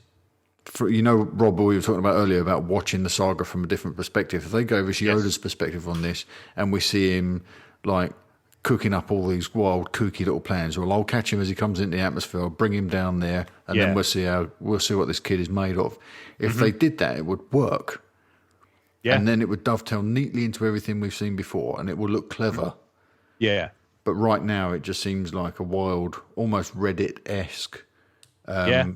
Speaker 2: Rob, we were talking about earlier about watching the saga from a different perspective. If they gave us Yoda's perspective on this, and we see him like cooking up all these wild, kooky little plans, well, I'll catch him as he comes into the atmosphere, I'll bring him down there, and then we'll see what this kid is made of. If they did that, it would work. Yeah. And then it would dovetail neatly into everything we've seen before, and it will look clever.
Speaker 1: Yeah.
Speaker 2: But right now, it just seems like a wild, almost Reddit-esque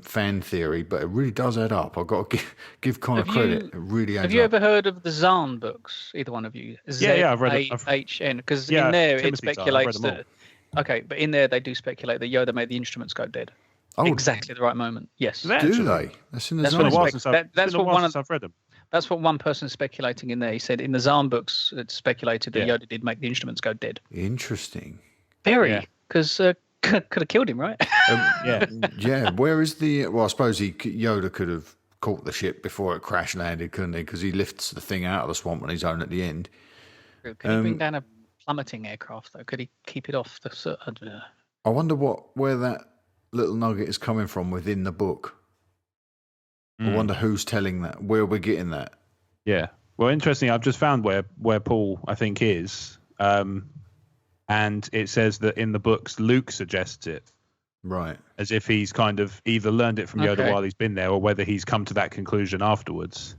Speaker 2: fan theory, but it really does add up. I've got to give Connor credit. It really adds up.
Speaker 6: Have you ever heard of the Zahn books, either one of you?
Speaker 1: Yeah, I've read it.
Speaker 6: Z-A-H-N, because in there it speculates that... Okay, but in there they do speculate that Yoda made the instruments go dead. Oh, exactly the right moment. Yes.
Speaker 2: Do they? That's in the
Speaker 1: Zahn. That's what I've read them.
Speaker 6: That's what one person's speculating in there. He said in the Zahn books, it's speculated that Yoda did make the instruments go dead.
Speaker 2: Interesting.
Speaker 6: Very, because could have killed him, right?
Speaker 2: Yeah. Where is the? Well, I suppose Yoda could have caught the ship before it crash landed, couldn't he? Because he lifts the thing out of the swamp on his own at the end.
Speaker 6: Could he bring down a plummeting aircraft though? Could he keep it off the? I don't know.
Speaker 2: I wonder where that little nugget is coming from within the book. I wonder who's telling that, where we're getting that.
Speaker 1: Yeah. Well, interesting. I've just found where Paul, I think, is. And it says that in the books, Luke suggests it.
Speaker 2: Right.
Speaker 1: As if he's kind of either learned it from Yoda while he's been there, or whether he's come to that conclusion afterwards.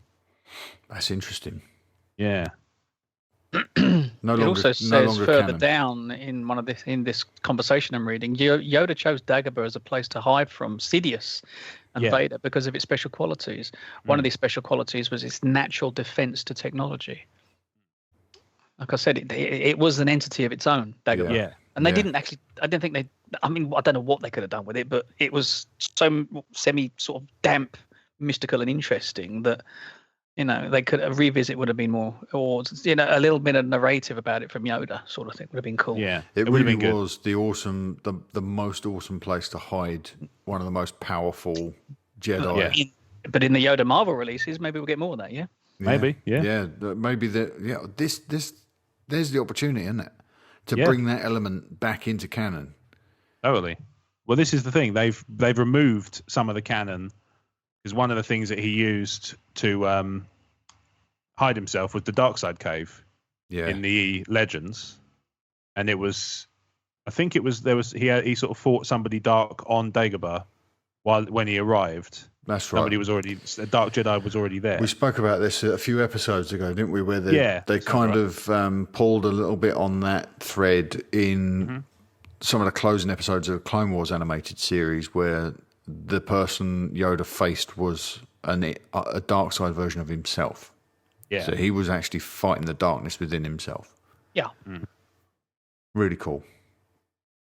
Speaker 2: That's interesting.
Speaker 1: Yeah.
Speaker 6: It also says further down in this conversation I'm reading, Yoda chose Dagobah as a place to hide from Sidious and Vader because of its special qualities. One of these special qualities was its natural defense to technology. Like I said, it was an entity of its own, Dagobah. Yeah. And they didn't actually. I didn't think they. I mean, I don't know what they could have done with it, but it was so semi sort of damp, mystical, and interesting that. They could revisit would have been more, or a little bit of narrative about it from Yoda, sort of thing would have been cool.
Speaker 2: Yeah, it really was the most awesome place to hide one of the most powerful Jedi.
Speaker 6: Yeah. But in the Yoda Marvel releases, maybe we'll get more of that. Yeah,
Speaker 1: maybe. Yeah,
Speaker 2: maybe This there's the opportunity, isn't it, to bring that element back into canon.
Speaker 1: Totally. Well, this is the thing. They've removed some of the canon. Because one of the things that he used to hide himself was the Darkside Cave in the Legends, and it was, I think he sort of fought somebody dark on Dagobah when he arrived.
Speaker 2: That's right.
Speaker 1: A Dark Jedi was already there.
Speaker 2: We spoke about this a few episodes ago, didn't we? Where they kind of pulled a little bit on that thread in some of the closing episodes of the Clone Wars animated series, where the person Yoda faced was a dark side version of himself. Yeah. So he was actually fighting the darkness within himself.
Speaker 6: Yeah.
Speaker 2: Really cool.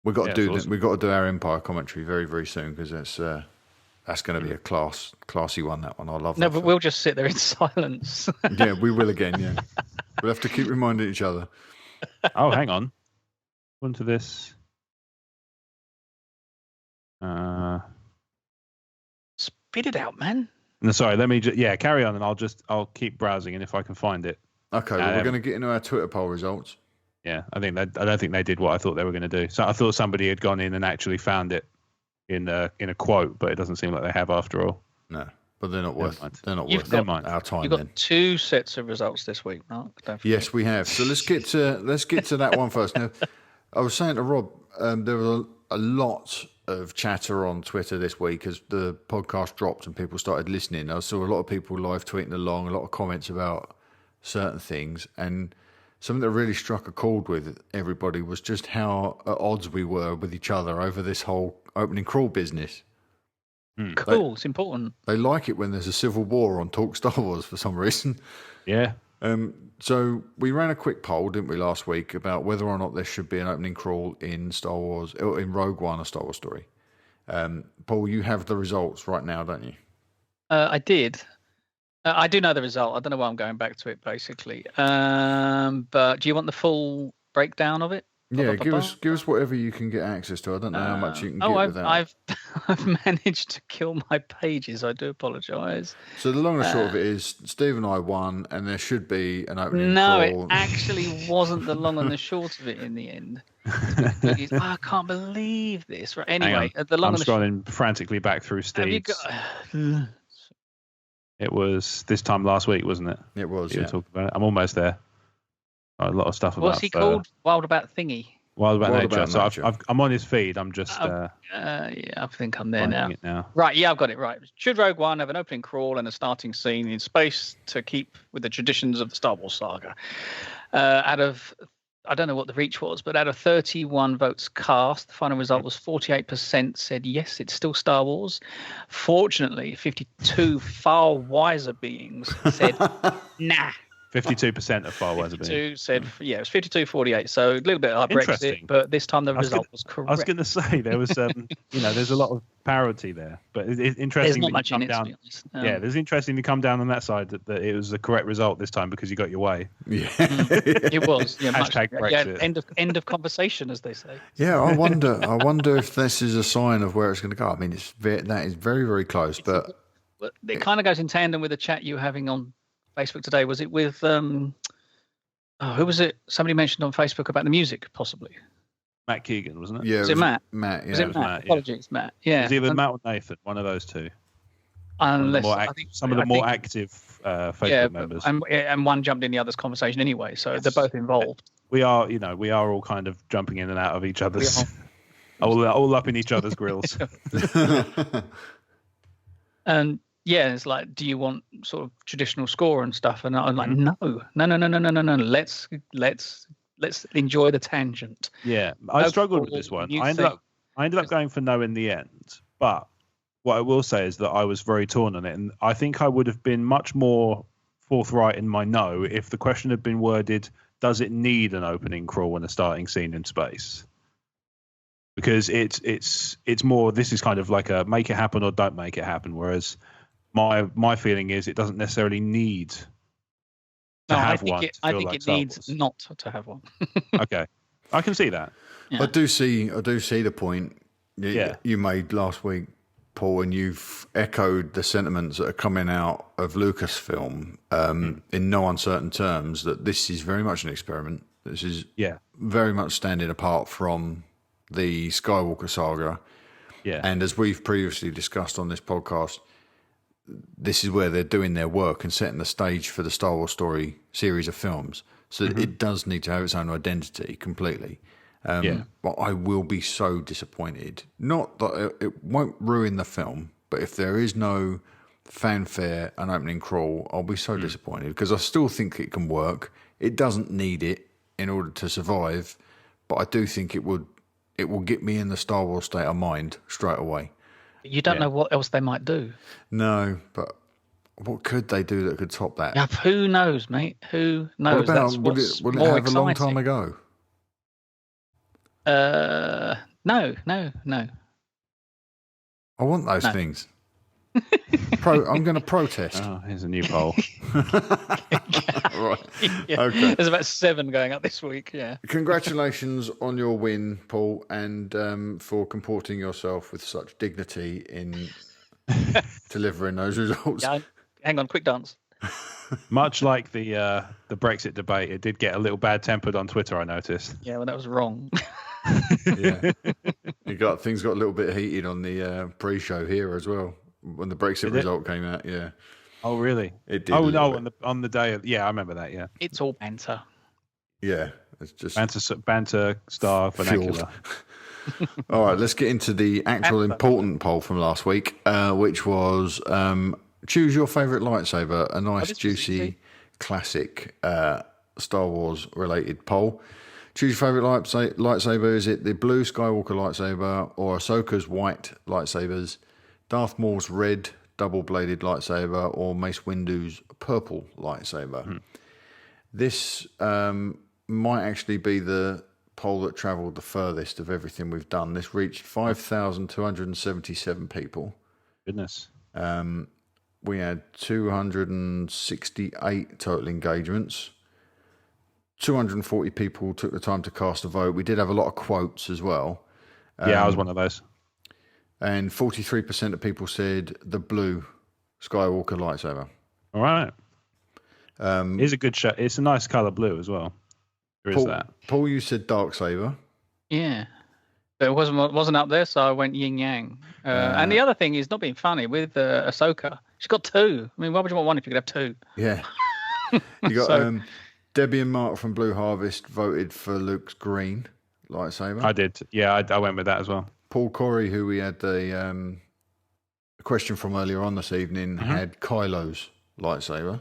Speaker 2: We've got to do our Empire commentary very, very soon, because that's going to be a classy one. That one, I love.
Speaker 6: No, but we'll just sit there in silence.
Speaker 2: Yeah, we will again. Yeah, we'll have to keep reminding each other.
Speaker 1: Oh, hang on. On to this.
Speaker 6: Spit it out, man.
Speaker 1: No, sorry. Let me carry on, and I'll keep browsing, and if I can find it.
Speaker 2: Okay, well, we're going to get into our Twitter poll results.
Speaker 1: Yeah, I don't think they did what I thought they were going to do. So I thought somebody had gone in and actually found it in a quote, but it doesn't seem like they have after all.
Speaker 2: No, but they're not worth. They're not worth our time.
Speaker 6: You've got 2 sets of results this week, Mark.
Speaker 2: Yes, we have. So let's get to that one first. Now, I was saying to Rob, there was a lot of chatter on Twitter this week as the podcast dropped and people started listening. I saw a lot of people live tweeting along, a lot of comments about certain things, and something that really struck a chord with everybody was just how at odds we were with each other over this whole opening crawl business.
Speaker 6: Cool, it's important.
Speaker 2: They like it when there's a civil war on Talk Star Wars for some reason.
Speaker 1: Yeah.
Speaker 2: So we ran a quick poll, didn't we, last week, about whether or not there should be an opening crawl in Star Wars, or in Rogue One, a Star Wars story. Paul, you have the results right now, don't you?
Speaker 6: I did. I do know the result. I don't know why I'm going back to it, basically. But do you want the full breakdown of it?
Speaker 2: Yeah, give us whatever you can get access to. I don't know how much you can get with that.
Speaker 6: I've managed to kill my pages. I do apologise.
Speaker 2: So the long and short of it is, Steve and I won, and there should be an opening
Speaker 6: crawl.
Speaker 2: No,
Speaker 6: it actually wasn't the long and the short of it in the end. I can't believe this. Right. Anyway, the long
Speaker 1: I'm scrolling frantically back through Steve's. It was this time last week, wasn't it?
Speaker 2: It was.
Speaker 1: Yeah. Talking about it. I'm almost there. A lot of stuff about.
Speaker 6: What's he called? Wild About Thingy.
Speaker 1: Wild About Nature. So I'm on his feed. I'm just.
Speaker 6: Yeah, I think I'm there now. Right. Yeah, I've got it right. Should Rogue One have an opening crawl and a starting scene in space to keep with the traditions of the Star Wars saga? Out of, I don't know what the reach was, but out of 31 votes cast, the final result was 48% said yes, it's still Star Wars. Fortunately, 52 far wiser beings said nah.
Speaker 1: 52% of far wiser beings.
Speaker 6: 52 said, it was 52-48. So a little bit like Brexit, but this time the result was correct.
Speaker 1: I was going to say there was, there's a lot of parity there, but it's interesting.
Speaker 6: There's not much in it, to be honest.
Speaker 1: It's interesting to come down on that side that it was the correct result this time because you got your way.
Speaker 2: Yeah,
Speaker 6: it was. Yeah,
Speaker 1: Hashtag Brexit.
Speaker 6: Yeah, end of conversation, as they say.
Speaker 2: Yeah, I wonder if this is a sign of where it's going to go. I mean, that is very, very close, but
Speaker 6: it kind of goes in tandem with the chat you were having on Facebook today. Was it with who was it? Somebody mentioned on Facebook about the music, possibly.
Speaker 1: Matt Keegan, wasn't it?
Speaker 2: Yeah,
Speaker 6: was it Matt?
Speaker 2: Matt, yeah.
Speaker 6: Was it Matt? Apologies, Matt. Yeah.
Speaker 1: It was either Matt or Nathan, one of those two.
Speaker 6: Unless
Speaker 1: some of the more active Facebook members.
Speaker 6: And one jumped in the other's conversation anyway, so they're both involved.
Speaker 1: We are all kind of jumping in and out of each other's, all up in each other's grills.
Speaker 6: And it's like, do you want sort of traditional score and stuff? And I'm like, no. Let's enjoy the tangent.
Speaker 1: Yeah, I struggled with this one. I ended up going for no in the end. But what I will say is that I was very torn on it, and I think I would have been much more forthright in my no if the question had been worded, does it need an opening crawl and a starting scene in space? Because it's more, this is kind of like a make it happen or don't make it happen, whereas my feeling is it doesn't necessarily need to have one. I think it needs
Speaker 6: not to have one.
Speaker 1: Okay, I can see that.
Speaker 2: Yeah. I do see the point you made last week, Paul, and you've echoed the sentiments that are coming out of Lucasfilm in no uncertain terms, that this is very much an experiment. This is very much standing apart from the Skywalker saga.
Speaker 1: Yeah.
Speaker 2: And as we've previously discussed on this podcast, this is where they're doing their work and setting the stage for the Star Wars story series of films. So it does need to have its own identity completely. But I will be so disappointed. Not that it won't ruin the film, but if there is no fanfare and opening crawl, I'll be so disappointed, because I still think it can work. It doesn't need it in order to survive, but I do think it will get me in the Star Wars state of mind straight away.
Speaker 6: You don't know what else they might do.
Speaker 2: No, but what could they do that could top that?
Speaker 6: Yeah, who knows, mate? Who knows?
Speaker 2: What about, will it have
Speaker 6: exciting.
Speaker 2: a long time ago?
Speaker 6: No.
Speaker 2: I want those things. I'm going to protest.
Speaker 1: Oh, here's a new poll.
Speaker 2: Right.
Speaker 6: Yeah.
Speaker 2: Okay.
Speaker 6: There's about 7 going up this week. Yeah.
Speaker 2: Congratulations on your win, Paul, and for comporting yourself with such dignity in delivering those results.
Speaker 6: Yeah, hang on, quick dance.
Speaker 1: Much like the Brexit debate, it did get a little bad-tempered on Twitter, I noticed.
Speaker 6: Yeah, well, that was wrong.
Speaker 2: Yeah. Things got a little bit heated on the pre-show here as well when the Brexit result came out. Yeah.
Speaker 1: Oh, really?
Speaker 2: It did.
Speaker 1: Oh no, on the day of, I remember that. Yeah.
Speaker 6: It's all banter.
Speaker 2: Yeah, it's just
Speaker 1: banter star vernacular.
Speaker 2: All right, let's get into the actual important poll from last week, which was choose your favourite lightsaber. A nice, juicy, classic Star Wars related poll. Choose your favourite lightsaber. Is it the blue Skywalker lightsaber or Ahsoka's white lightsabers, Darth Maul's red double-bladed lightsaber, or Mace Windu's purple lightsaber? This might actually be the poll that travelled the furthest of everything we've done. This reached 5,277 people.
Speaker 1: Goodness.
Speaker 2: We had 268 total engagements. 240 people took the time to cast a vote. We did have a lot of quotes as well.
Speaker 1: I was one of those.
Speaker 2: And 43% of people said the blue Skywalker lightsaber.
Speaker 1: All right. It's a good shot. It's a nice colour blue as well. There is that.
Speaker 2: Paul, you said Darksaber.
Speaker 6: Yeah. But it wasn't up there, so I went yin yang. And the other thing is, not being funny, with Ahsoka, she's got 2. I mean, why would you want one if you could have 2?
Speaker 2: Yeah. You got Debbie and Marc from Blue Harvest voted for Luke's green lightsaber.
Speaker 1: I did. Yeah, I went with that as well.
Speaker 2: Paul Corey, who we had the question from earlier on this evening, had Kylo's lightsaber.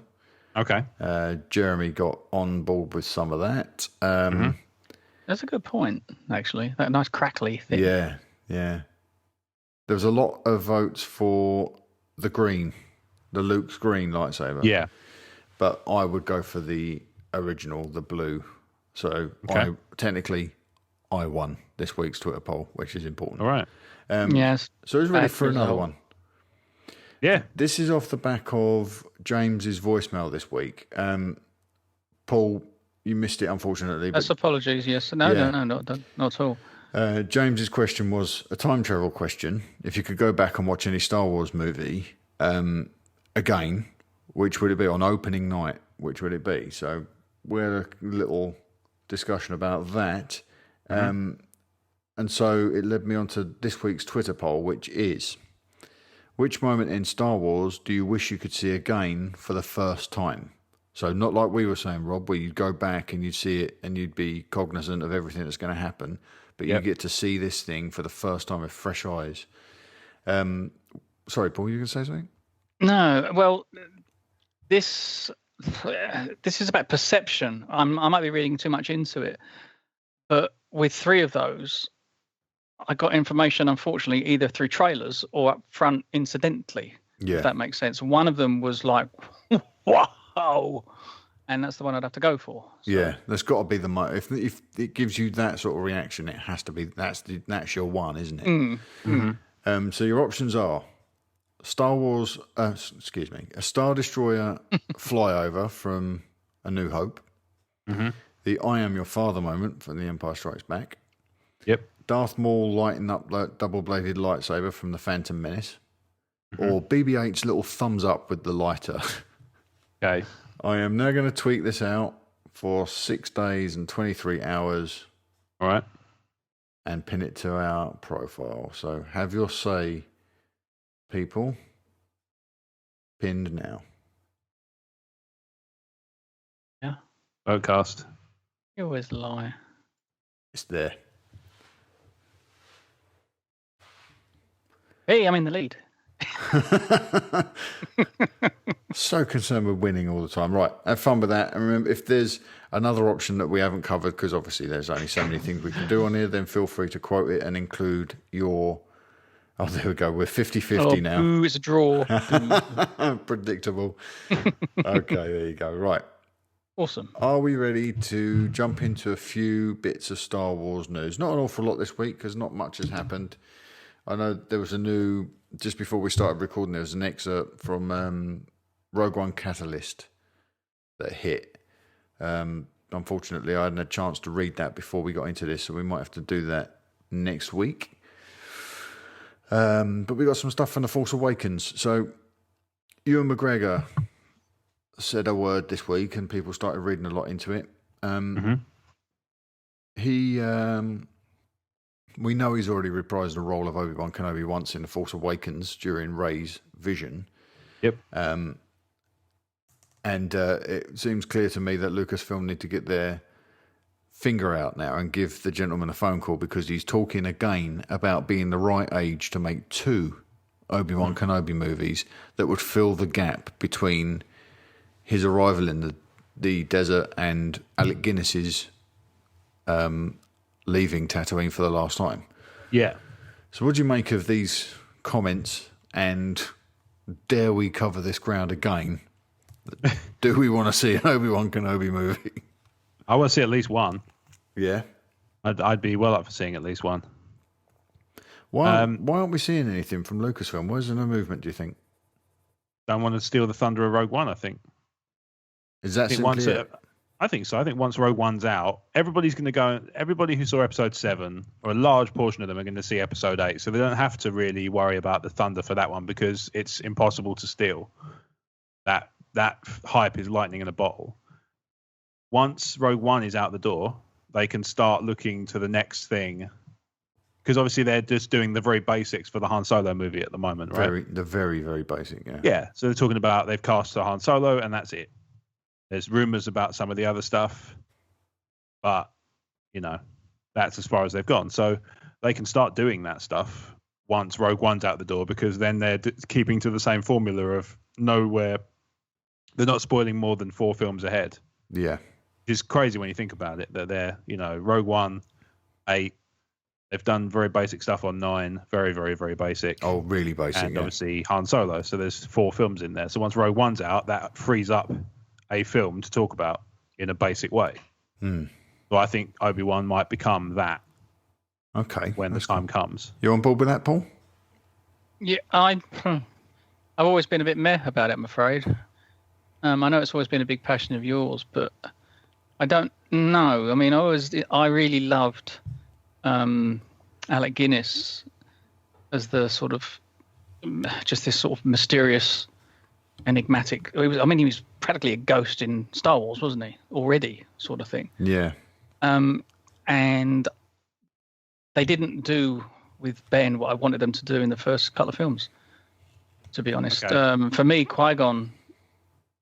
Speaker 1: Okay.
Speaker 2: Jeremy got on board with some of that.
Speaker 6: That's a good point, actually. That nice crackly thing.
Speaker 2: Yeah. There was a lot of votes for the Luke's green lightsaber.
Speaker 1: Yeah.
Speaker 2: But I would go for the original, the blue. So I won this week's Twitter poll, which is important.
Speaker 1: All right.
Speaker 6: Yes.
Speaker 2: So who's ready for another one?
Speaker 1: Yeah.
Speaker 2: This is off the back of James's voicemail this week. Paul, you missed it, unfortunately.
Speaker 6: That's apologies, yes. No, not at all.
Speaker 2: James's question was a time travel question. If you could go back and watch any Star Wars movie again, which would it be on opening night? Which would it be? So we had a little discussion about that. And so it led me on to this week's Twitter poll, which is, which moment in Star Wars do you wish you could see again for the first time? So not like we were saying, Rob, where you'd go back and you'd see it and you'd be cognizant of everything that's going to happen, but you get to see this thing for the first time with fresh eyes. Sorry, Paul, you going to say something?
Speaker 6: No, well, this is about perception. I might be reading too much into it, but with 3 of those, I got information, unfortunately, either through trailers or up front incidentally.
Speaker 2: Yeah.
Speaker 6: If that makes sense. One of them was like, whoa, and that's the one I'd have to go for. So.
Speaker 2: Yeah, there's got to be the if it gives you that sort of reaction, it has to be that's your one, isn't it?
Speaker 6: Mm-hmm.
Speaker 2: So your options are Star Wars, a Star Destroyer flyover from A New Hope, the I Am Your Father moment from The Empire Strikes Back.
Speaker 1: Yep.
Speaker 2: Darth Maul lighting up the double-bladed lightsaber from The Phantom Menace, or BB-8's little thumbs up with the lighter.
Speaker 1: Okay.
Speaker 2: I am now going to tweak this out for 6 days and 23 hours.
Speaker 1: All right.
Speaker 2: And pin it to our profile. So have your say, people. Pinned now.
Speaker 6: Yeah.
Speaker 1: Vote
Speaker 6: You always lie.
Speaker 2: It's there.
Speaker 6: Hey, I'm in the lead.
Speaker 2: So concerned with winning all the time. Right, have fun with that. And remember, if there's another option that we haven't covered, because obviously there's only so many things we can do on here, then feel free to quote it and include your... Oh, there we go. We're 50-50 now.
Speaker 6: Ooh, it's a draw.
Speaker 2: Predictable. Okay, there you go. Right.
Speaker 6: Awesome.
Speaker 2: Are we ready to jump into a few bits of Star Wars news? Not an awful lot this week, because not much has happened. I know there was just before we started recording, there was an excerpt from Rogue One Catalyst that hit. Unfortunately, I hadn't a chance to read that before we got into this, so we might have to do that next week. But we got some stuff from The Force Awakens. So Ewan McGregor said a word this week, and people started reading a lot into it. We know he's already reprised the role of Obi-Wan Kenobi once in The Force Awakens during Rey's vision.
Speaker 1: Yep.
Speaker 2: And it seems clear to me that Lucasfilm need to get their finger out now and give the gentleman a phone call, because he's talking again about being the right age to make 2 Obi-Wan Kenobi movies that would fill the gap between his arrival in the desert and Alec Guinness's leaving Tatooine for the last time.
Speaker 1: Yeah.
Speaker 2: So what do you make of these comments, and dare we cover this ground again? Do we want to see an Obi-Wan Kenobi movie?
Speaker 1: I want to see at least one.
Speaker 2: Yeah.
Speaker 1: I'd be well up for seeing at least one.
Speaker 2: Why aren't we seeing anything from Lucasfilm? Where's the no movement, do you think?
Speaker 1: Don't want to steal the thunder of Rogue One, I think.
Speaker 2: Is that simply it?
Speaker 1: I think so. I think once Rogue One's out, everybody who saw episode 7, or a large portion of them, are going to see episode 8. So they don't have to really worry about the thunder for that one, because it's impossible to steal. That hype is lightning in a bottle. Once Rogue One is out the door, they can start looking to the next thing. Because obviously they're just doing the very basics for the Han Solo movie at the moment, right?
Speaker 2: The very, very basic, yeah.
Speaker 1: Yeah, so they're talking about they've cast the Han Solo, and that's it. There's rumors about some of the other stuff, but, that's as far as they've gone. So they can start doing that stuff once Rogue One's out the door, because then they're keeping to the same formula of nowhere. They're not spoiling more than 4 films ahead.
Speaker 2: Yeah.
Speaker 1: Which is crazy when you think about it, that they're, Rogue One, 8, they've done very basic stuff on 9, very, very, very basic.
Speaker 2: Oh, really basic,
Speaker 1: and obviously Han Solo, so there's 4 films in there. So once Rogue One's out, that frees up a film to talk about in a basic way. So I think Obi-Wan might become that.
Speaker 2: Okay.
Speaker 1: When the time comes.
Speaker 2: You on board with that, Paul?
Speaker 6: Yeah, I've always been a bit meh about it, I'm afraid. I know it's always been a big passion of yours, but I don't know. I mean, I really loved Alec Guinness as the sort of just this sort of mysterious, enigmatic. He was practically a ghost in Star Wars, wasn't he? Already, sort of thing.
Speaker 2: Yeah.
Speaker 6: And they didn't do with Ben what I wanted them to do in the first couple of films, to be honest. Okay. For me, Qui-Gon,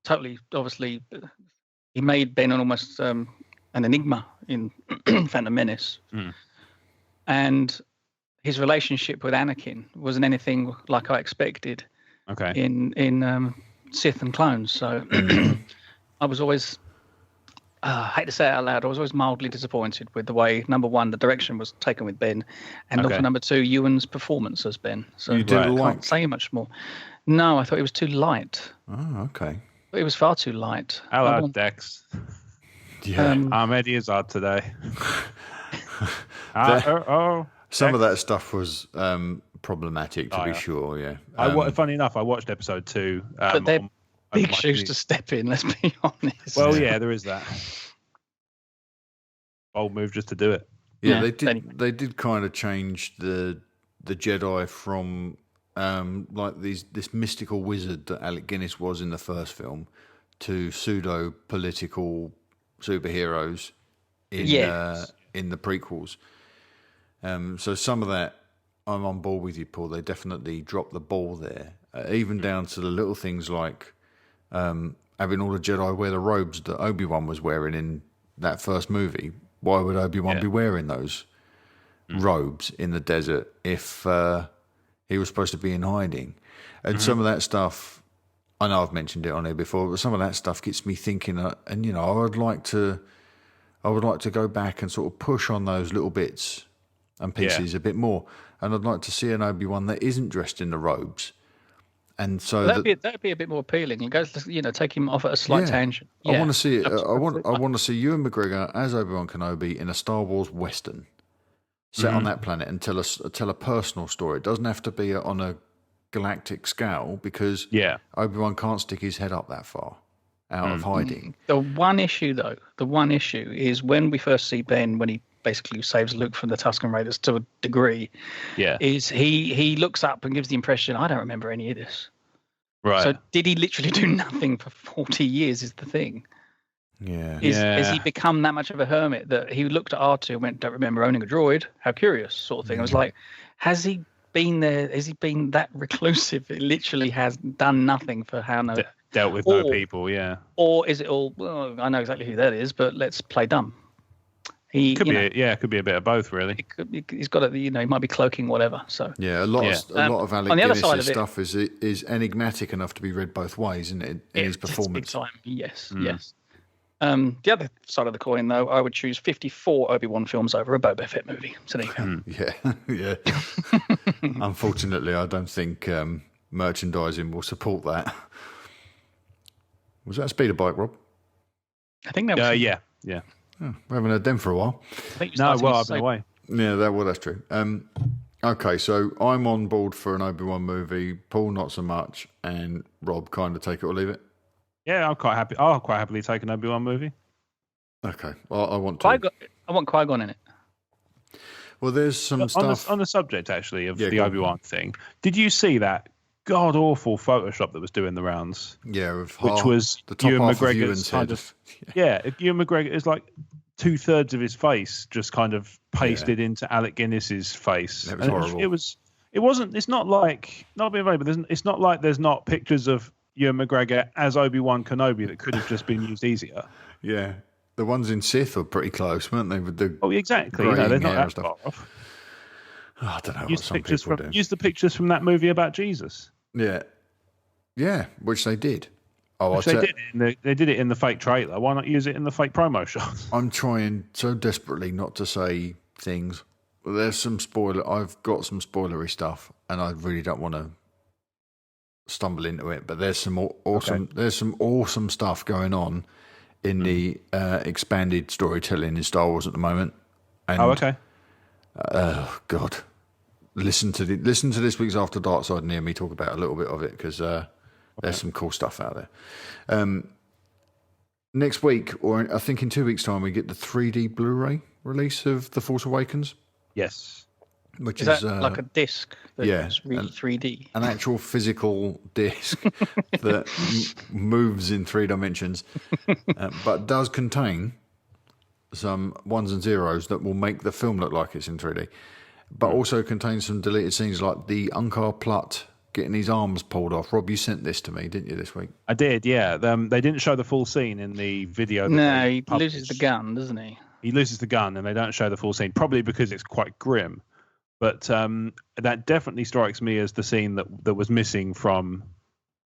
Speaker 6: totally, obviously, he made Ben almost an enigma in Phantom Menace. And his relationship with Anakin wasn't anything like I expected.
Speaker 1: Okay.
Speaker 6: in Sith and Clones. So I was always, I hate to say it out loud, I was always mildly disappointed with the way, number one, the direction was taken with Ben, and also number two, Ewan's performance as Ben. So
Speaker 2: you didn't
Speaker 6: can't say much more. No, I thought it was too light.
Speaker 2: Oh, okay.
Speaker 6: It was far too light.
Speaker 1: Hello, Dex.
Speaker 2: Yeah.
Speaker 1: I'm Eddie Izzard today.
Speaker 2: Some of that stuff was problematic, to be sure, yeah.
Speaker 1: Funny enough, I watched episode 2.
Speaker 6: But they're big shoes to step in, let's be honest.
Speaker 1: Well, yeah, there is that. Bold move just to do it.
Speaker 2: Yeah, they did kind of change the Jedi from like this mystical wizard that Alec Guinness was in the first film to pseudo-political superheroes in the prequels. So some of that, I'm on board with you, Paul. They definitely dropped the ball there, even down to the little things like having all the Jedi wear the robes that Obi-Wan was wearing in that first movie. Why would Obi-Wan be wearing those robes in the desert if he was supposed to be in hiding? And some of that stuff, I know I've mentioned it on here before, but some of that stuff gets me thinking. And I would like to go back and sort of push on those little bits and pieces a bit more. And I'd like to see an Obi-Wan that isn't dressed in the robes. And so
Speaker 6: that'd be a bit more appealing. It goes, take him off at a slight tangent. Yeah.
Speaker 2: I want to see it. I want to see Ewan McGregor as Obi-Wan Kenobi in a Star Wars Western set on that planet and tell a personal story. It doesn't have to be on a galactic scale because Obi-Wan can't stick his head up that far out of hiding.
Speaker 6: The one issue is when we first see Ben, when he basically saves Luke from the Tusken Raiders to a degree, is he looks up and gives the impression, I don't remember any of this.
Speaker 1: Right.
Speaker 6: So did he literally do nothing for 40 years is the thing.
Speaker 2: Yeah.
Speaker 6: Has he become that much of a hermit that he looked at R2 and went, don't remember owning a droid? How curious, sort of thing. I was like, has he been there? Has he been that reclusive? It literally has done nothing for
Speaker 1: dealt with no people,
Speaker 6: Or is it all, well, I know exactly who that is, but let's play dumb.
Speaker 1: It could be a bit of both, really.
Speaker 6: He's got he might be cloaking whatever. So
Speaker 2: a lot of Alec Guinness's stuff is enigmatic enough to be read both ways, isn't it? In his performance,
Speaker 6: big time. Yes. The other side of the coin, though, I would choose 54 Obi-Wan films over a Boba Fett movie. So there you
Speaker 2: go. Unfortunately, I don't think merchandising will support that. Was that a speeder bike, Rob?
Speaker 6: I think that was.
Speaker 2: Yeah. Oh, we haven't heard them for a while.
Speaker 1: I've been away.
Speaker 2: Yeah, that's true. Okay, so I'm on board for an Obi-Wan movie. Paul, not so much, and Rob, kind of take it or leave it.
Speaker 1: Yeah, I'm quite happy. I'll quite happily take an Obi-Wan movie.
Speaker 2: Okay, I want to.
Speaker 6: I want Qui-Gon in it.
Speaker 2: Well, there's some stuff
Speaker 1: on the subject actually of the Obi-Wan thing. Did you see that god awful Photoshop that was doing the rounds?
Speaker 2: Yeah,
Speaker 1: which was
Speaker 2: the top
Speaker 1: Ewan
Speaker 2: half
Speaker 1: McGregor's
Speaker 2: of Ewan's
Speaker 1: kind
Speaker 2: head.
Speaker 1: of if Ewan McGregor is like 2/3 of his face just kind of pasted into Alec Guinness's face.
Speaker 2: That was horrible.
Speaker 1: It wasn't. It's not like not being vague, but it's not like there's not pictures of Ewan McGregor as Obi-Wan Kenobi that could have just been used easier.
Speaker 2: Yeah, the ones in Sith were pretty close, weren't they? With the
Speaker 1: exactly. They're not that far off.
Speaker 2: Oh, I don't know what some people do.
Speaker 1: Use the pictures from that movie about Jesus.
Speaker 2: Yeah, which they did.
Speaker 1: They did it in the fake trailer. Why not use it in the fake promo shot?
Speaker 2: I'm trying so desperately not to say things. There's some I've got some spoilery stuff, and I really don't want to stumble into it. But there's some awesome. There's some awesome stuff going on in the expanded storytelling in Star Wars at the moment. And, oh God. Listen to this week's After Dark Side and hear me talk about a little bit of it because there's some cool stuff out there. Next week, or I think in 2 weeks' time, we get the 3D Blu-ray release of The Force Awakens.
Speaker 1: Yes.
Speaker 6: Which is that like a disc that's really 3D?
Speaker 2: An actual physical disc that moves in 3 dimensions, but does contain some ones and zeros that will make the film look like it's in 3D. But also contains some deleted scenes like the Unkar Plutt getting his arms pulled off. Rob, you sent this to me, didn't you, this week?
Speaker 1: I did, yeah. They didn't show the full scene in the video.
Speaker 6: No, he loses the gun, doesn't he?
Speaker 1: He loses the gun, and they don't show the full scene, probably because it's quite grim. But that definitely strikes me as the scene that was missing from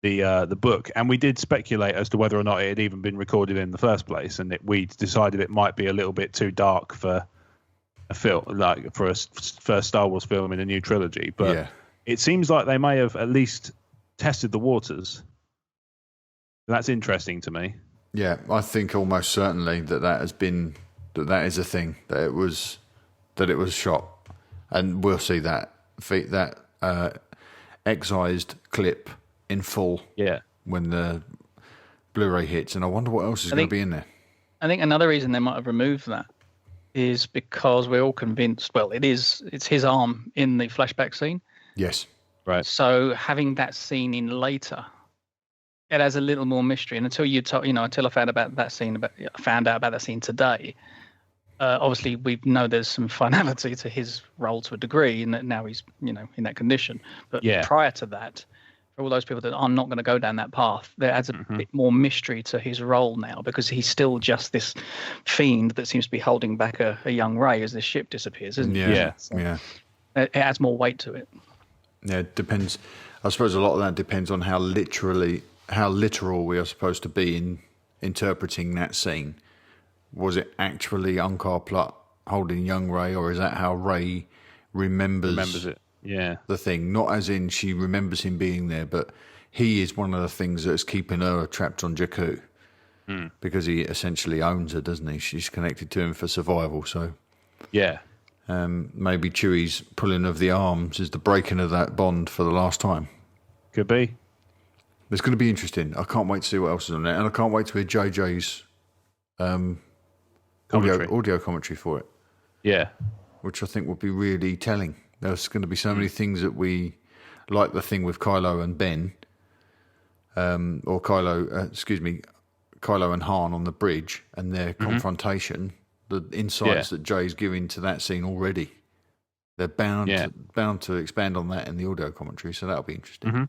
Speaker 1: the book, and we did speculate as to whether or not it had even been recorded in the first place, and we decided it might be a little bit too dark for a film, like for a first Star Wars film in a new trilogy. But it seems like they may have at least tested the waters. That's interesting to me.
Speaker 2: Yeah, I think almost certainly that is a thing, that it was shot, and we'll see that excised clip in full.
Speaker 6: Yeah,
Speaker 2: when the Blu-ray hits, and I wonder what else is going to be in there.
Speaker 6: I think another reason they might have removed that is because we're all convinced. Well, it's his arm in the flashback scene.
Speaker 2: Yes,
Speaker 1: right.
Speaker 6: So having that scene in later, it has a little more mystery. And until until I found out about that scene today, obviously we know there's some finality to his role to a degree, and that now he's in that condition. But prior to that, for all those people that are not going to go down that path, there adds a bit more mystery to his role now, because he's still just this fiend that seems to be holding back a young Rey as this ship disappears, isn't he?
Speaker 2: Yeah.
Speaker 6: It adds more weight to it.
Speaker 2: Yeah, it depends. I suppose a lot of that depends on how literal we are supposed to be in interpreting that scene. Was it actually Unkar Plutt holding young Rey, or is that how Rey remembers
Speaker 1: it? Yeah,
Speaker 2: the thing, not as in she remembers him being there, but he is one of the things that's keeping her trapped on Jakku, because he essentially owns her, doesn't he? She's connected to him for survival. So maybe Chewie's pulling of the arms is the breaking of that bond for the last time.
Speaker 1: Could be.
Speaker 2: It's going to be interesting. I can't wait to see what else is on there, and I can't wait to hear JJ's audio commentary for it.
Speaker 1: Yeah,
Speaker 2: which I think will be really telling. There's going to be so many things that we like, the thing with Kylo and Ben, or Kylo and Han on the bridge and their confrontation. The insights that Jay's giving to that scene already, they're bound to expand on that in the audio commentary. So that'll be interesting.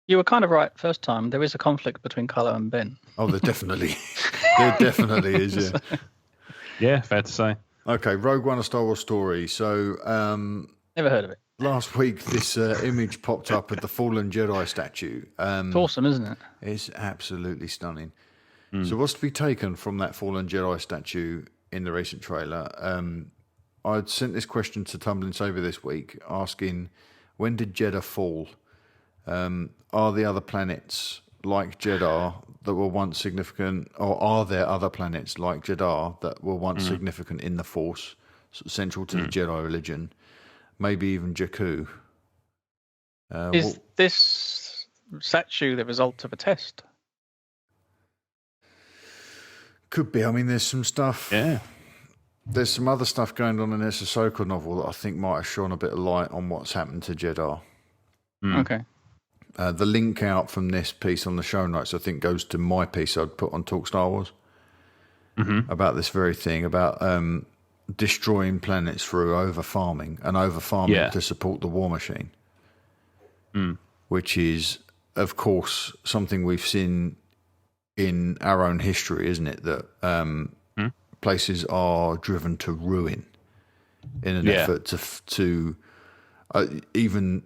Speaker 6: You were kind of right first time. There is a conflict between Kylo and Ben.
Speaker 2: Oh, there definitely is. Yeah.
Speaker 1: Yeah, fair to say.
Speaker 2: Okay, Rogue One: A Star Wars Story. So,
Speaker 6: never heard of it.
Speaker 2: Last week, this image popped up of the fallen Jedi statue.
Speaker 6: It's awesome, isn't it?
Speaker 2: It's absolutely stunning. So, what's to be taken from that fallen Jedi statue in the recent trailer? I'd sent this question to Tumbling Saber this week, asking, when did Jeddah fall? Are the other planets like Jeddah that were once significant, or are there other planets like Jeddah that were once significant in the Force, central to the Jedi religion, maybe even Jakku?
Speaker 6: Is this statue the result of a test?
Speaker 2: Could be. I mean, there's some stuff.
Speaker 1: Yeah.
Speaker 2: There's some other stuff going on in this Ahsoka novel that I think might have shone a bit of light on what's happened to Jeddah.
Speaker 6: Okay.
Speaker 2: The link out from this piece on the show notes, I think, goes to my piece I'd put on Talk Star Wars about this very thing, about destroying planets through over-farming to support the war machine, which is, of course, something we've seen in our own history, isn't it? That places are driven to ruin in an effort to even...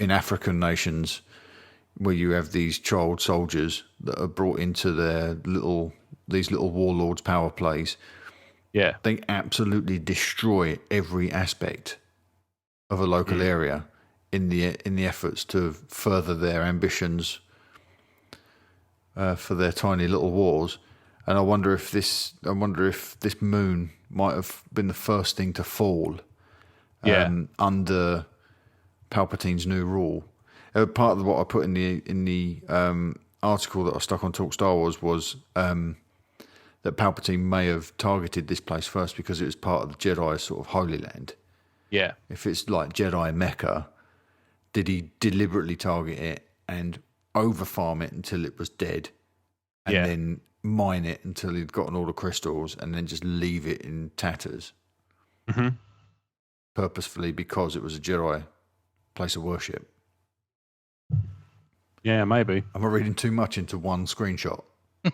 Speaker 2: in African nations, where you have these child soldiers that are brought into these little warlords' power plays, they absolutely destroy every aspect of a local area in the efforts to further their ambitions for their tiny little wars. And I wonder if this moon might have been the first thing to fall under Palpatine's new rule. Part of what I put in the article that I stuck on Talk Star Wars was that Palpatine may have targeted this place first because it was part of the Jedi sort of Holy Land.
Speaker 1: Yeah.
Speaker 2: If it's like Jedi Mecca, did he deliberately target it and over-farm it until it was dead, and then mine it until he'd gotten all the crystals, and then just leave it in tatters? Purposefully, because it was a Jedi place of worship.
Speaker 1: Yeah, maybe.
Speaker 2: Am I reading too much into one screenshot?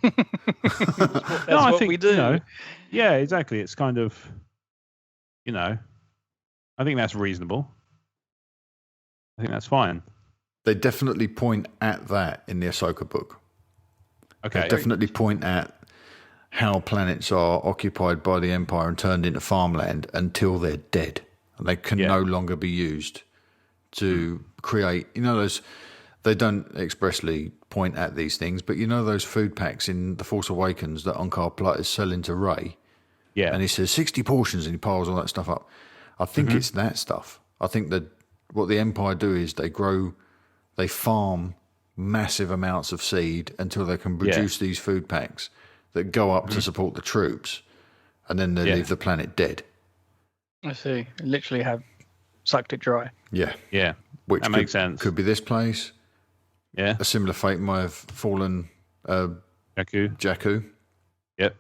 Speaker 6: That's what we do.
Speaker 1: Yeah, exactly. It's kind of, I think that's reasonable. I think that's fine.
Speaker 2: They definitely point at that in the Ahsoka book.
Speaker 1: Okay.
Speaker 2: They definitely point at how planets are occupied by the Empire and turned into farmland until they're dead. And they can no longer be used to create, they don't expressly point at these things, but those food packs in The Force Awakens that Unkar Plutt is selling to Rey?
Speaker 1: Yeah.
Speaker 2: And he says 60 portions and he piles all that stuff up. I think it's that stuff. I think that what the Empire do is they farm massive amounts of seed until they can produce these food packs that go up to support the troops, and then they leave the planet dead.
Speaker 6: I see. Literally have sucked it dry.
Speaker 2: Yeah.
Speaker 1: Yeah.
Speaker 2: Which
Speaker 1: that makes sense.
Speaker 2: Could be this place.
Speaker 1: Yeah.
Speaker 2: A similar fate might have fallen Jakku.
Speaker 1: Yep.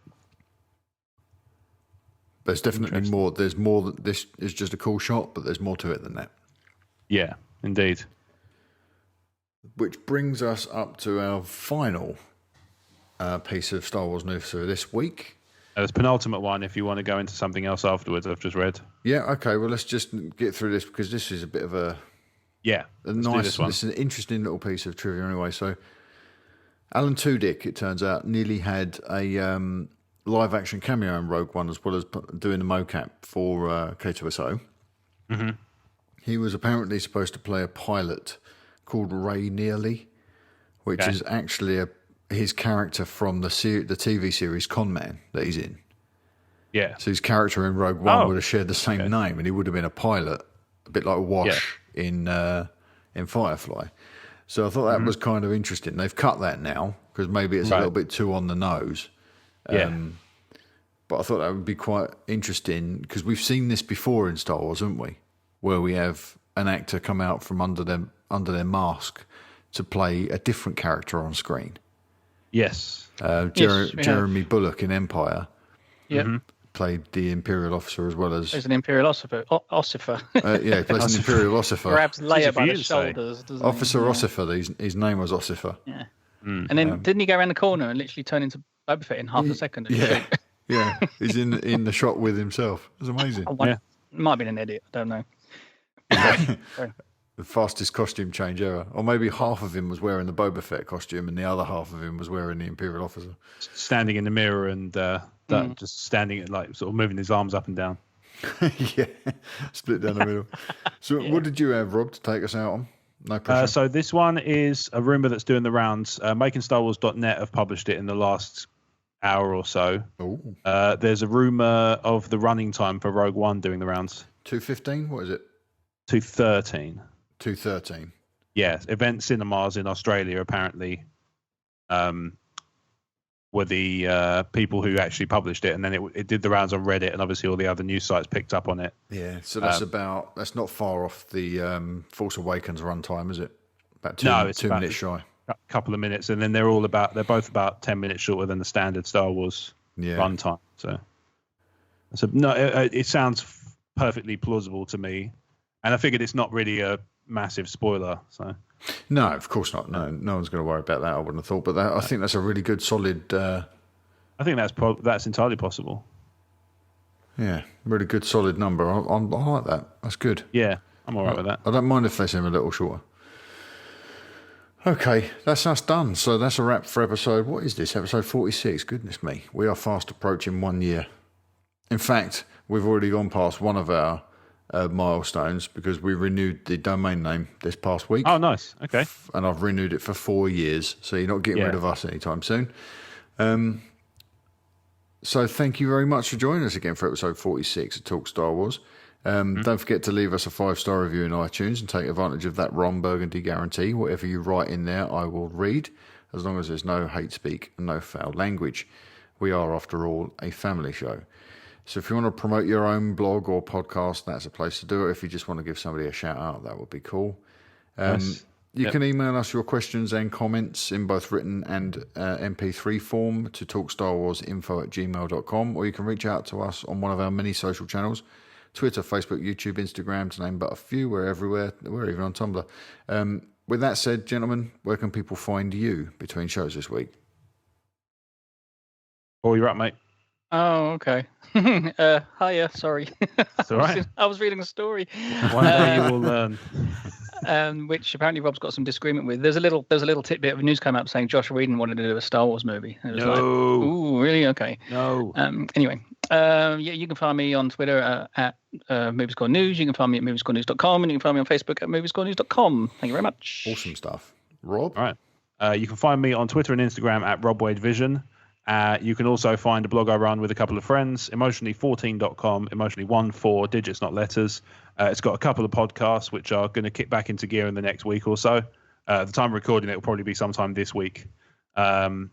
Speaker 2: There's definitely more. There's more. This is just a cool shot, but there's more to it than that.
Speaker 1: Yeah, indeed.
Speaker 2: Which brings us up to our final piece of Star Wars news for this week.
Speaker 1: There's penultimate one if you want to go into something else afterwards I've just read.
Speaker 2: Yeah, okay. Well, let's just get through this because this is a bit of a nice, this is an interesting little piece of trivia anyway. So, Alan Tudyk, it turns out, nearly had a live-action cameo in Rogue One as well as doing the mocap for K2SO.
Speaker 1: Mm-hmm.
Speaker 2: He was apparently supposed to play a pilot called Ray Nearly, which is actually his character from the TV series Con Man that he's in.
Speaker 1: Yeah.
Speaker 2: So his character in Rogue One would have shared the same name, and he would have been a pilot, a bit like Wash in Firefly. So I thought that was kind of interesting. They've cut that now because maybe it's a little bit too on the nose. But I thought that would be quite interesting because we've seen this before in Star Wars, haven't we? Where we have an actor come out from under their mask to play a different character on screen.
Speaker 1: Yes.
Speaker 2: Jeremy Bulloch in Empire.
Speaker 6: Yep.
Speaker 2: Played the Imperial officer as well as...
Speaker 6: There's an Imperial Ossifer.
Speaker 2: he plays an Imperial Ossifer.
Speaker 6: Grabs Leia by the shoulders, doesn't he?
Speaker 2: Officer Ossifer, his name was Ossifer.
Speaker 6: Yeah. And then didn't he go around the corner and literally turn into Boba Fett in half a second?
Speaker 2: Yeah. He's in the shot with himself. It was amazing.
Speaker 6: It might have been an edit. I don't know.
Speaker 2: The fastest costume change ever. Or maybe half of him was wearing the Boba Fett costume and the other half of him was wearing the Imperial officer.
Speaker 1: Standing in the mirror and just standing, like, sort of moving his arms up and down.
Speaker 2: Split down the middle. So what did you have, Rob, to take us out on? No pressure.
Speaker 1: So this one is a rumour that's doing the rounds. MakingStarWars.net have published it in the last hour or so. There's a rumour of the running time for Rogue One doing the rounds.
Speaker 2: 2:15? What is it?
Speaker 1: 2:13.
Speaker 2: 2:13.
Speaker 1: Yeah, Event Cinemas in Australia apparently were the people who actually published it, and then it did the rounds on Reddit, and obviously all the other news sites picked up on it.
Speaker 2: Yeah, so that's not far off the Force Awakens runtime, is it? About two minutes shy.
Speaker 1: A couple of minutes, and then they're both about 10 minutes shorter than the standard Star Wars runtime. So no, it sounds perfectly plausible to me, and I figured it's not really a massive spoiler. So
Speaker 2: no, of course not. No one's going to worry about that. I wouldn't have thought, but I think that's a really good, solid.
Speaker 1: I think that's entirely possible.
Speaker 2: Yeah, really good, solid number. I like that. That's good.
Speaker 1: Yeah, I'm all right with that.
Speaker 2: I don't mind if they seem a little shorter. Okay, that's us done. So that's a wrap for episode. What is this? Episode 46. Goodness me, we are fast approaching 1 year. In fact, we've already gone past one of our milestones because we renewed the domain name this past week.
Speaker 1: Oh, nice. Okay.
Speaker 2: And I've renewed it for 4 years, so you're not getting rid of us anytime soon. So thank you very much for joining us again for episode 46 of Talk Star Wars. Don't forget to leave us a 5-star review in iTunes and take advantage of that Ron Burgundy guarantee. Whatever you write in there, I will read, as long as there's no hate speak and no foul language. We are, after all, a family show. So if you want to promote your own blog or podcast, that's a place to do it. If you just want to give somebody a shout out, that would be cool. You can email us your questions and comments in both written and MP3 form to talkstarwarsinfo@gmail.com, or you can reach out to us on one of our many social channels, Twitter, Facebook, YouTube, Instagram, to name but a few. We're everywhere. We're even on Tumblr. With that said, gentlemen, where can people find you between shows this week?
Speaker 1: Oh, you're up, mate.
Speaker 6: Oh, okay. Hiya, sorry.
Speaker 1: It's all right.
Speaker 6: I was reading a story.
Speaker 1: One day you will learn.
Speaker 6: which apparently Rob's got some disagreement with. There's a little tidbit of news come up saying Josh Whedon wanted to do a Star Wars movie. And it was like, ooh, really? Okay.
Speaker 1: No.
Speaker 6: Anyway, you can find me on Twitter at Moviescore News. You can find me at moviescorenews.com, and you can find me on Facebook at moviescorenews.com. Thank you very much.
Speaker 2: Awesome stuff. Rob?
Speaker 1: All right. You can find me on Twitter and Instagram at RobWadeVision. You can also find a blog I run with a couple of friends, emotionally14.com, emotionally 14 digits, not letters. It's got a couple of podcasts which are going to kick back into gear in the next week or so. At the time of recording, it will probably be sometime this week. So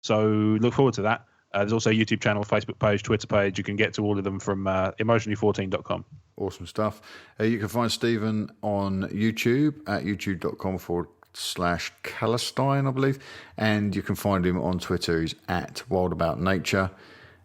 Speaker 1: look forward to that. There's also a YouTube channel, Facebook page, Twitter page. You can get to all of them from emotionally14.com.
Speaker 2: Awesome stuff. You can find Stephen on YouTube at youtube.com/Calistine, I believe. And you can find him on Twitter. He's at wildaboutnature.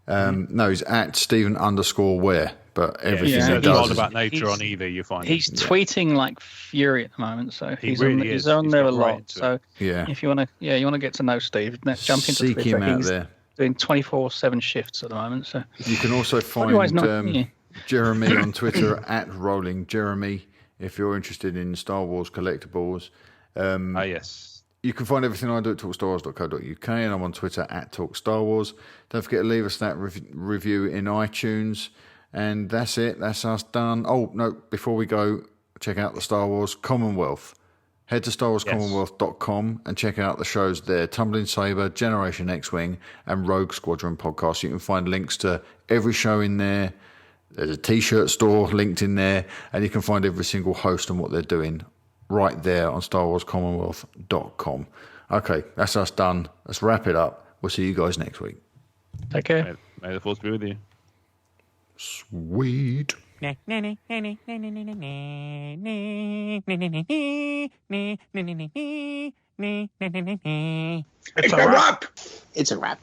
Speaker 2: No, he's at Stephen_Ware. But everything he does
Speaker 1: Wild About Nature on either, you find.
Speaker 6: He's tweeting like fury at the moment, so he's
Speaker 1: really
Speaker 6: on there a lot.
Speaker 1: Right
Speaker 6: so if you want to get to know Steve, jump into
Speaker 2: Seek
Speaker 6: Twitter.
Speaker 2: him out there.
Speaker 6: Doing 24/7 shifts at the moment. So
Speaker 2: you can also find Jeremy on Twitter at Rolling Jeremy if you're interested in Star Wars collectibles.
Speaker 1: Yes.
Speaker 2: You can find everything I do at talkstarwars.co.uk, and I'm on Twitter at talkstarwars. Don't forget to leave us that review in iTunes. And that's it. That's us done. Oh, no, before we go, check out the Star Wars Commonwealth. Head to StarWarsCommonwealth.com and check out the shows there. Tumbling Saber, Generation X-Wing, and Rogue Squadron podcast. You can find links to every show in there. There's a T-shirt store linked in there. And you can find every single host and what they're doing right there on StarWarsCommonwealth.com. Okay, that's us done. Let's wrap it up. We'll see you guys next week.
Speaker 6: Take care.
Speaker 1: May the force be with you.
Speaker 2: Sweet.
Speaker 7: It's a wrap. It's a wrap.